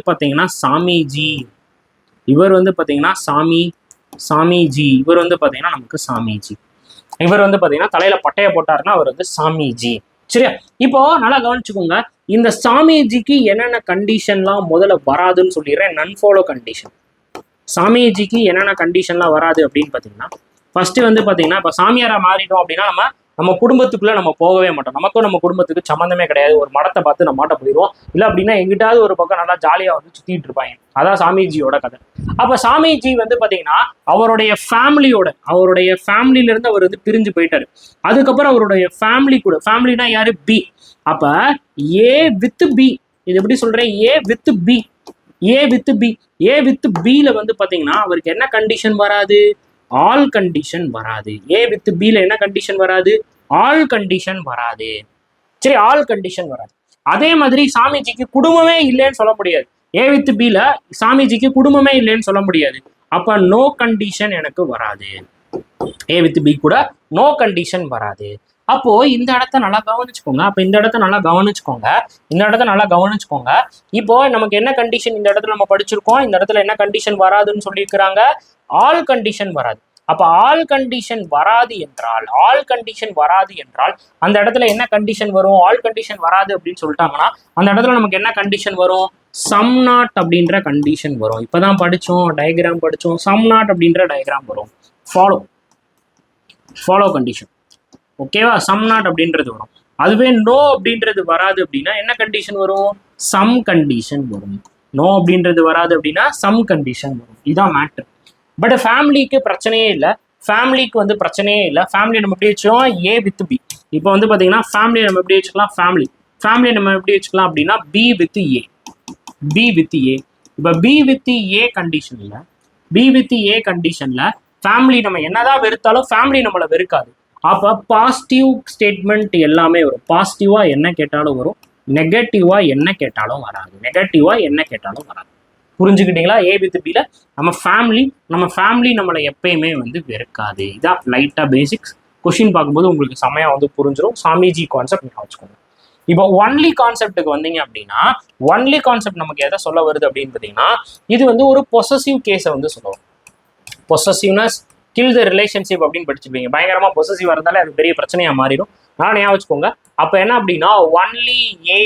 பாத்தீங்கன்னா சாமிஜி, இவர் வந்து பாத்தீங்கன்னா நமக்கு சாமிஜி. இவர் வந்து பாத்தீங்கன்னா தலையில பட்டைய போட்டாருன்னா அவர் வந்து சாமிஜி. சரியா? இப்போ நல்லா கவனிச்சுக்கோங்க, இந்த சாமிஜிக்கு என்னென்ன கண்டிஷன்லாம் முதல்ல வராதுன்னு சொல்லிடுறேன். நன் ஃபாலோ கண்டிஷன். சாமிஜிக்கு என்னென்ன கண்டிஷன்லாம் வராது அப்படின்னு பாத்தீங்கன்னா, ஃபர்ஸ்ட் வந்து பாத்தீங்கன்னா இப்போ சாமியாரா மாறிட்டோம் அப்படின்னா நம்ம குடும்பத்துக்குள்ள நம்ம போகவே மாட்டோம். நமக்கும் நம்ம குடும்பத்துக்கு சம்மந்தமே கிடையாது. ஒரு மடத்தை பார்த்து நம்ம மாட்ட போயிடுவோம். இல்லை அப்படின்னா எங்கிட்டாவது ஒரு பக்கம் நல்லா ஜாலியா வந்து சுத்திட்டு இருப்பாங்க. அதான் சாமிஜியோட கதை. அப்ப சாமிஜி வந்து பாத்தீங்கன்னா அவருடைய ஃபேமிலியில இருந்து அவர் வந்து பிரிஞ்சு போயிட்டாரு. அதுக்கப்புறம் அவருடைய ஃபேமிலி கூட, ஃபேமிலினா யாரு? பி. அப்ப ஏ வித் பி, இது எப்படி சொல்றேன்? ஏ வித் பில வந்து பாத்தீங்கன்னா அவருக்கு என்ன கண்டிஷன் வராது? ஆல் கண்டிஷன் வராது. ஏ வித் பில என்ன கண்டிஷன் வராது? ஆல் கண்டிஷன் வராது. சரி, ஆல் கண்டிஷன் வராது. அதே மாதிரி சாமிஜிக்கு குடும்பமே இல்லைன்னு சொல்ல முடியாது. ஏ வித் பில சாமிஜிக்கு குடும்பமே இல்லைன்னு சொல்ல முடியாது. அப்ப நோ கண்டிஷன் எனக்கு வராது. ஏ வித் பி கூட நோ கண்டிஷன் வராது. அப்போ இந்த இடத்த நல்லா கவனிச்சுக்கோங்க. இப்போ நமக்கு என்ன கண்டிஷன் இந்த இடத்துல நம்ம படிச்சிருக்கோம்? இந்த இடத்துல என்ன கண்டிஷன் வராதுன்னு சொல்லியிருக்கிறாங்க? ஆல் கண்டிஷன் வராது. அப்ப ஆல் கண்டிஷன் வராது என்றால் அந்த இடத்துல என்ன கண்டிஷன் வரும்? ஆல் கண்டிஷன் வராது அப்படின்னு சொல்லிட்டாங்கன்னா அந்த இடத்துல நமக்கு என்ன கண்டிஷன் வரும்? சம் நாட் அப்படின்ற கண்டிஷன் வரும். இப்பதான் டயக்ராம் படிச்சோம். சம் நாட் அப்படின்ற டயக்ராம் வரும். Follow condition. ஓகேவா? சம் நாட் அப்படின்றது வரும். அதுவே நோ அப்படின்றது வராது அப்படின்னா என்ன கண்டிஷன் வரும்? சம் கண்டிஷன் வரும். நோ அப்படின்றது வராது அப்படின்னா சம் கண்டிஷன் வரும். இதுதான் மேட்டர். பட் ஃபேமிலிக்கு பிரச்சனையே இல்லை. ஃபேமிலி நம்ம எப்படி வச்சோம்? A with B. இப்போ வந்து பாத்தீங்கன்னா ஃபேமிலி நம்ம எப்படி வச்சுக்கலாம்? அப்படின்னா பி வித் ஏ. இப்போ பி வித் ஏ கண்டிஷன்ல ஃபேமிலி நம்ம என்னதான் வெறுத்தாலும் ஃபேமிலி நம்மளை வெறுக்காது. அப்ப பாசிட்டிவ் ஸ்டேட்மெண்ட் எல்லாமே வரும். பாசிட்டிவா என்ன கேட்டாலும் வரும், நெகட்டிவா என்ன கேட்டாலும் வராது. புரிஞ்சுக்கிட்டீங்களா? ஏ வித் பில நம்ம ஃபேமிலி நம்மளை எப்பயுமே வந்து வெறுக்காது. இதான் லைட்டா பேசிக்ஸ். கொஸ்டின் பார்க்கும்போது உங்களுக்கு செமையா வந்து புரிஞ்சிடும். சாமிஜி கான்செப்ட் நீங்க வச்சுக்கோங்க. இப்போ ஒன்லி கான்செப்டுக்கு வந்தீங்க அப்படின்னா, ஒன்லி கான்செப்ட் நமக்கு எதை சொல்ல வருது அப்படின்னு பார்த்தீங்கன்னா, இது வந்து ஒரு பொசசிவ் கேஸை வந்து சொல்லுவோம். பொசசிவ்னஸ் கில் த ரிலேஷன்ஷிப் அப்படின்னு படிச்சுப்பீங்க. பயங்கரமா பொசசிவ் இருந்தாலே அது பெரிய பிரச்சனையா மாறிடும். நான் ஞாபகம் வச்சுக்கோங்க. அப்ப என்ன அப்படின்னா ஒன்லி ஏ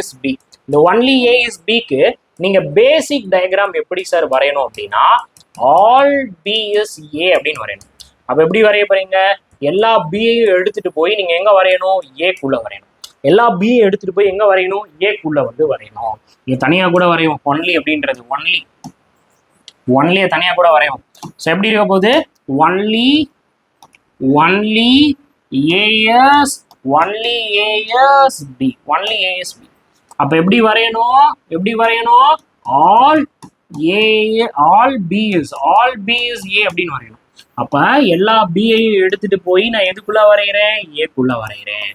இஸ் பி. இந்த ஒன்லி ஏ இஸ் பிக்கு நீங்க பேசிக் டயக்ராம் எப்படி சார் வரையணும் அப்படின்னா ஆல் பி இஸ் ஏ அப்படின்னு வரையணும். அப்ப எப்படி வரைய போறீங்க? எல்லா பியையும் எடுத்துட்டு போய் நீங்க எங்க வரையணும்? ஏக்குள்ள வரையணும். எல்லா பியும் எடுத்துட்டு போய் எங்க வரையணும்? ஏக்குள்ள வந்து வரையணும். நீங்க தனியா கூட வரையும். ஒன்லி அப்படின்றது ஒன்லியை தனியா கூட வரையும். ஸோ எப்படி இருக்க போகுது? Only A S P. அப்ப எப்படி வரையணும்? ஆல் பி இஸ் ஏ அப்படின்னு வரையணும். அப்ப எல்லா பியையும் எடுத்துட்டு போய் நான் எதுக்குள்ள வரைகிறேன்? ஏக்குள்ள வரைகிறேன்.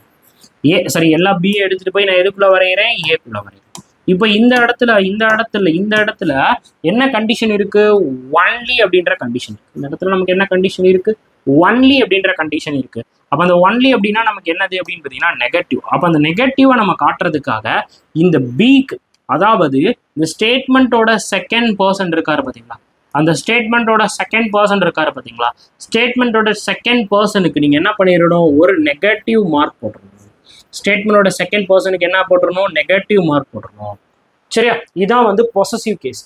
எல்லா பியை எடுத்துட்டு போய் நான் எதுக்குள்ள வரைகிறேன்? ஏக்குள்ள வரைகிறேன். இப்போ இந்த இடத்துல என்ன கண்டிஷன் இருக்கு? ஒன்லி அப்படின்ற கண்டிஷன். இந்த இடத்துல நமக்கு என்ன கண்டிஷன் இருக்கு? ஒன்லி அப்படின்ற கண்டிஷன் இருக்கு. அப்ப அந்த ஒன்லி அப்படின்னா நமக்கு என்னது அப்படின்னு பார்த்தீங்கன்னா நெகட்டிவ். அப்ப அந்த நெகட்டிவை நம்ம காட்டுறதுக்காக இந்த பிக்கு, அதாவது இந்த ஸ்டேட்மெண்ட்டோட செகண்ட் பர்சன் இருக்காரு பார்த்தீங்களா, அந்த ஸ்டேட்மெண்ட்டோட செகண்ட் பர்சன் இருக்காரு பார்த்தீங்களா, ஸ்டேட்மெண்ட்டோட செகண்ட் பர்சனுக்கு நீங்கள் என்ன பண்ணிடணும், ஒரு நெகட்டிவ் மார்க் போட்டுருணும். ஸ்டேட்மெண்ட்டோட செகண்ட் பர்சனுக்கு என்ன போட்டுருணும், நெகட்டிவ் மார்க் போட்டுருணும். சரியா, இதான் வந்து பொசசிவ் கேஸ்.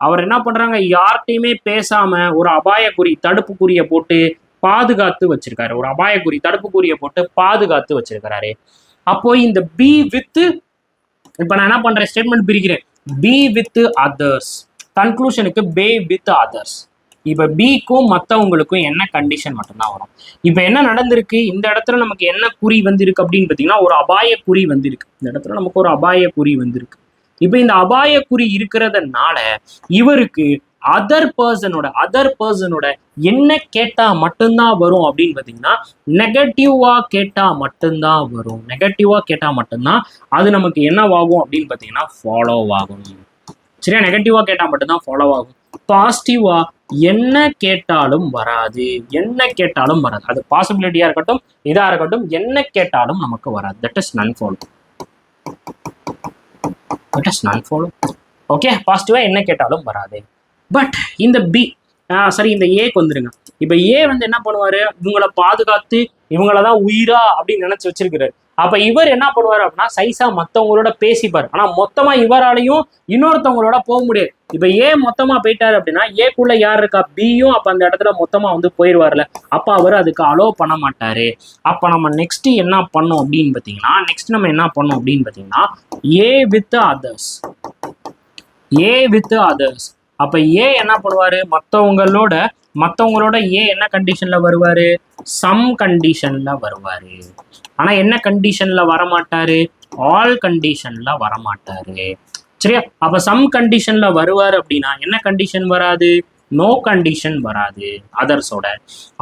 அவர் என்ன பண்றாங்க, யார்கிட்டையுமே பேசாம ஒரு அபாயக்குறி தடுப்புக்குறியை போட்டு பாதுகாத்து வச்சிருக்காரு. ஒரு அபாயக்குறி தடுப்புக்குறியை போட்டு பாதுகாத்து வச்சிருக்கிறாரு. அப்போ இந்த பி வித், இப்போ நான் என்ன பண்றேன், ஸ்டேட்மெண்ட் பிரிக்கிறேன். பி வித் அதர்ஸ், கன்க்ளூஷனுக்கு பே வித் அதர்ஸ். இப்போ பிக்கும் மற்றவங்களுக்கும் என்ன கண்டிஷன் மட்டும்தான் வரும். இப்போ என்ன நடந்திருக்கு, இந்த இடத்துல நமக்கு என்ன குறி வந்திருக்கு அப்படின்னு பார்த்தீங்கன்னா, ஒரு அபாய குறி வந்திருக்கு. இந்த இடத்துல நமக்கு ஒரு அபாய குறி வந்திருக்கு. இப்போ இந்த அபாய குறி இருக்கிறதுனால இவருக்கு அதர் பர்சனோட என்ன கேட்டா மட்டும்தான் வரும் அப்படின்னு பார்த்தீங்கன்னா, நெகட்டிவா கேட்டா மட்டும்தான் வரும். நெகட்டிவா கேட்டா மட்டும்தான் அது நமக்கு என்னவாகும் அப்படின்னு பார்த்தீங்கன்னா ஃபாலோ ஆகும். சரியா, நெகட்டிவா கேட்டா மட்டும்தான் ஃபாலோ ஆகும். பாசிட்டிவா என்ன கேட்டாலும் வராது. என்ன கேட்டாலும் வராது, அது பாசிபிலிட்டியா இருக்கட்டும், இதா இருக்கட்டும், என்ன கேட்டாலும் நமக்கு வராது. That is none follow. That is none follow. Okay, பாசிட்டிவா என்ன கேட்டாலும் வராது. பட் இந்த பி சரி, இந்த ஏக்கு வந்துருங்க. இப்ப ஏ வந்து என்ன பண்ணுவாரு, இவங்களை பாதுகாத்து இவங்களதான் உயிரா அப்படின்னு நினைச்சு வச்சிருக்கிறாரு. அப்ப இவர் என்ன பண்ணுவாரு அப்படின்னா, சைஸா மத்தவங்களோட பேசிப்பாரு. ஆனா மொத்தமா இவராலையும் இன்னொருத்தவங்களோட போக முடியாது. இப்ப ஏ மொத்தமா போயிட்டாரு அப்படின்னா ஏக்குள்ள யார் இருக்கா, பியும் அப்ப அந்த இடத்துல மொத்தமா வந்து போயிடுவார்ல. அப்ப அவர் அதுக்கு அலோ பண்ண மாட்டாரு. அப்ப நம்ம நெக்ஸ்ட் என்ன பண்ணோம் அப்படின்னு பாத்தீங்கன்னா, நெக்ஸ்ட் நம்ம என்ன பண்ணோம் அப்படின்னு பாத்தீங்கன்னா, A with others. A with others. அப்ப ஏ என்ன பண்ணுவாரு, மற்றவங்களோட ஏ என்ன கண்டிஷன்ல வருவாரு, சம் கண்டிஷன்ல வருவாரு. ஆனா என்ன கண்டிஷன்ல வரமாட்டாரு, ஆல் கண்டிஷன்ல வரமாட்டாரு. சரியா, அப்ப சம் கண்டிஷன்ல வருவாரு அப்படின்னா என்ன கண்டிஷன் வராது, நோ கண்டிஷன் வராது அதர்ஸோட.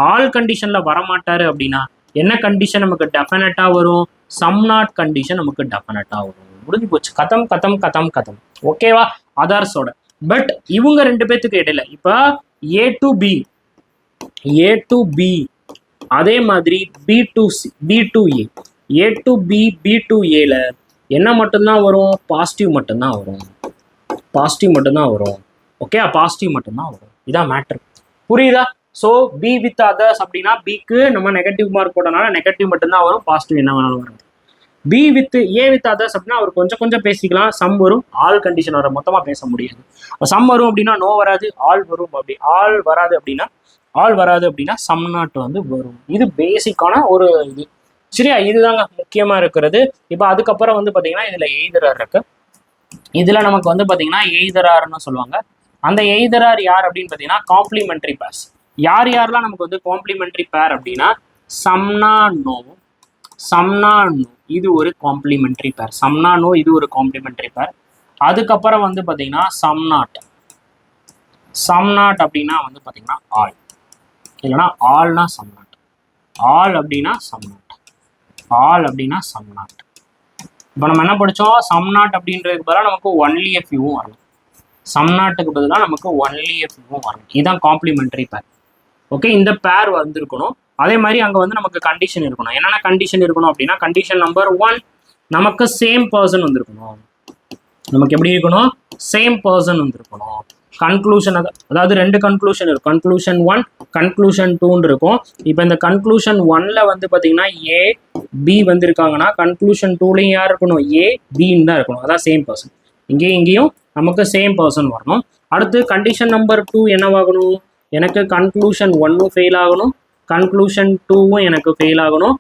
ஆல் கண்டிஷன்ல வரமாட்டாரு அப்படின்னா என்ன கண்டிஷன் நமக்கு டெஃபினட்டா வரும், சம் நாட் கண்டிஷன் நமக்கு டெஃபினட்டா வரும். முடிஞ்சு போச்சு, கதம் கதம் கதம் கதம். ஓகேவா, அதர்ஸோட. பட் இவங்க ரெண்டு பேத்துக்கு இடையில இப்ப ஏ டு பி, அதே மாதிரி B to A, A to B to ஏல என்ன மட்டும்தான் வரும், பாசிட்டிவ் மட்டும்தான் வரும். பாசிட்டிவ் மட்டும்தான் வரும். ஓகே, பாசிட்டிவ் மட்டும்தான் வரும். இதான் மேட்டர். புரியுதா? ஸோ பி வித் அதர்ஸ் அப்படின்னா பிக்கு நம்ம நெகட்டிவ் மார்க் போட்டனால நெகட்டிவ் மட்டும்தான் வரும், பாசிட்டிவ் என்ன வேணாலும் வரும். Be with A with others அப்படின்னா அவர் கொஞ்சம் பேசிக்கலாம், சம் வரும், ஆல் கண்டிஷன் வரும், மொத்தமாக பேச முடியாது. சம் வரும் அப்படின்னா நோ வராது, ஆல் வரும். அப்படி ஆல் வராது அப்படின்னா சம் நாட் வந்து வரும். இது பேசிக்கான ஒரு இது. சரியா, இதுதாங்க முக்கியமா இருக்கிறது. இப்போ அதுக்கப்புறம் வந்து பார்த்தீங்கன்னா இதுல எய்தரார் இருக்கு. இதுல நமக்கு வந்து பார்த்தீங்கன்னா எய்தரார்னு சொல்லுவாங்க. அந்த எய்தரார் யார் அப்படின்னு பார்த்தீங்கன்னா காம்ப்ளிமெண்டரி பேர்ஸ். யாரெல்லாம் நமக்கு வந்து காம்ப்ளிமெண்டரி பேர் அப்படின்னா, சம்னா நோ, இது ஒரு காம்ப்ளிமெண்டரி பேர். சம்னா நோ இது ஒரு காம்ப்ளிமெண்டரி பேர். அதுக்கப்புறம் வந்து பார்த்தீங்கன்னா சம் நாட் அப்படின்னா வந்து பார்த்தீங்கன்னா ஆல், இல்லைன்னா ஆல்னா சம் நாட், ஆல் அப்படின்னா சம் நாட். இப்போ நம்ம என்ன படித்தோம், சம் நாட் அப்படின்றதுக்கு பதிலாக நமக்கு ஒன்லி எ ஃபியூவும் வரணும். சம் நாட்டுக்கு பதிலாக நமக்கு ஒன்லி எ ஃபியூவும் வரணும். இதுதான் காம்ப்ளிமெண்டரி பேர். ஓகே, இந்த பேர் வந்திருக்கணும். அதே மாதிரி அங்கே வந்து நமக்கு கண்டிஷன் இருக்கணும். என்னென்ன கண்டிஷன் இருக்கணும் அப்படின்னா, கண்டிஷன் நம்பர் 1 நமக்கு சேம் பர்சன் வந்திருக்கணும். நமக்கு எப்படி இருக்கணும், சேம் பர்சன் வந்திருக்கணும். கன்க்ளூஷன், அதாவது ரெண்டு கன்க்ளூஷன் இருக்கும், கன்க்ளூஷன் 1 கன்க்ளூஷன் 2 இருக்கும். இப்போ இந்த கன்க்ளூஷன் 1ல வந்து பார்த்தீங்கன்னா ஏ பி வந்திருக்காங்கன்னா கன்க்ளூஷன் 2லையும் யார் இருக்கணும், ஏ பின்னு தான் இருக்கணும். அதான் சேம் பர்சன். இங்கேயும் நமக்கு சேம் பர்சன் வரணும். அடுத்து கண்டிஷன் நம்பர் 2 என்னவாகணும், எனக்கு கன்க்ளூஷன் 1ம் ஃபெயில் ஆகணும், கன்க்ளூஷன் 2வும் எனக்கு ஃபெயில் ஆகணும்.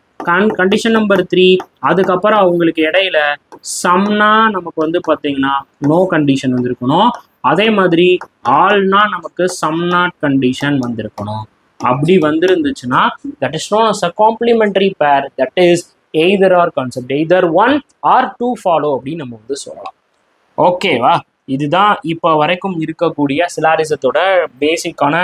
கண்டிஷன் நம்பர் 3 அதுக்கப்புறம் அவங்களுக்கு இடையில சம்னா நமக்கு வந்து பார்த்தீங்கன்னா நோ கண்டிஷன் வந்திருக்கணும். அதே மாதிரி ஆல்னா நமக்கு சம் நாட் கண்டிஷன் வந்திருக்கணும். அப்படி வந்திருந்துச்சுன்னா that is known as a complementary pair. That is either or concept, either 1 or 2 follow அப்படின்னு நம்ம வந்து சொல்லலாம். ஓகேவா, இதுதான் இப்போ வரைக்கும் இருக்கக்கூடிய சிலாரிசத்தோட பேசிக்கான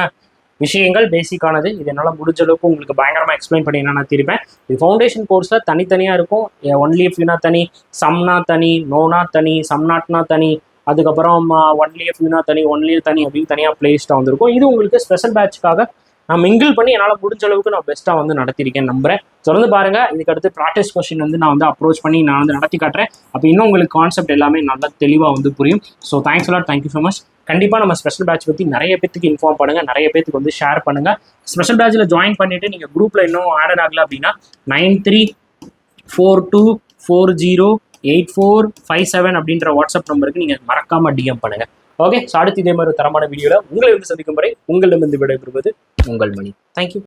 விஷயங்கள். பேசிக்கானது இது. என்னால் முடிஞ்ச அளவுக்கு உங்களுக்கு பயங்கரமாக எக்ஸ்பிளைன் பண்ணி நான் தீர்ப்பேன். இது ஃபவுண்டேஷன் கோர்ஸில் தனித்தனியாக இருக்கும். ஒன்லி எஃப்யூனா தனி, சம்னா தனி, நோனா தனி, சம் நாட்னா தனி, அதுக்கப்புறம் ஒன்லி எஃப்யூனா தனி, ஒன்லி தனி அப்படின்னு தனியாக பிளேஸ்டாக வந்திருக்கும். இது உங்களுக்கு ஸ்பெஷல் பேட்சுக்காக நான் மிங்கிள் பண்ணி என்னால் முடிஞ்ச அளவுக்கு நான் பெஸ்ட்டாக வந்து நடத்திருக்கேன் நம்புறேன். தொடர்ந்து பாருங்க. இதுக்கு அடுத்து ப்ராக்டிஸ் கொஸ்டின் வந்து நான் வந்து அப்ரோச் பண்ணி நான் வந்து நடத்தி காட்டுறேன். அப்போ இன்னும் உங்களுக்கு கான்செப்ட் எல்லாமே நல்லா தெளிவாக வந்து புரியும். So thanks a lot, thank you so much. கண்டிப்பாக நம்ம ஸ்பெஷல் பேட்ச் பற்றி நிறைய பேத்துக்கு இன்ஃபார்ம் பண்ணுங்க, நிறைய பேத்துக்கு வந்து ஷேர் பண்ணுங்க. ஸ்பெஷல் பேட்சில் ஜாயின் பண்ணிட்டு நீங்கள் குரூப்பில் இன்னும் ஆட் ஆகல அப்படின்னா 9342408457 அப்படின்ற வாட்ஸ்அப் நம்பருக்கு நீங்கள் மறக்காம டிஎம் பண்ணுங்க. ஓகே, ஸோ அடுத்து இதே மாதிரி தரமான வீடியோவில் உங்களை வந்து சந்திக்கும் வரை உங்களிடமிருந்து விடைபெறுவது உங்கள் மணி. தேங்க்யூ.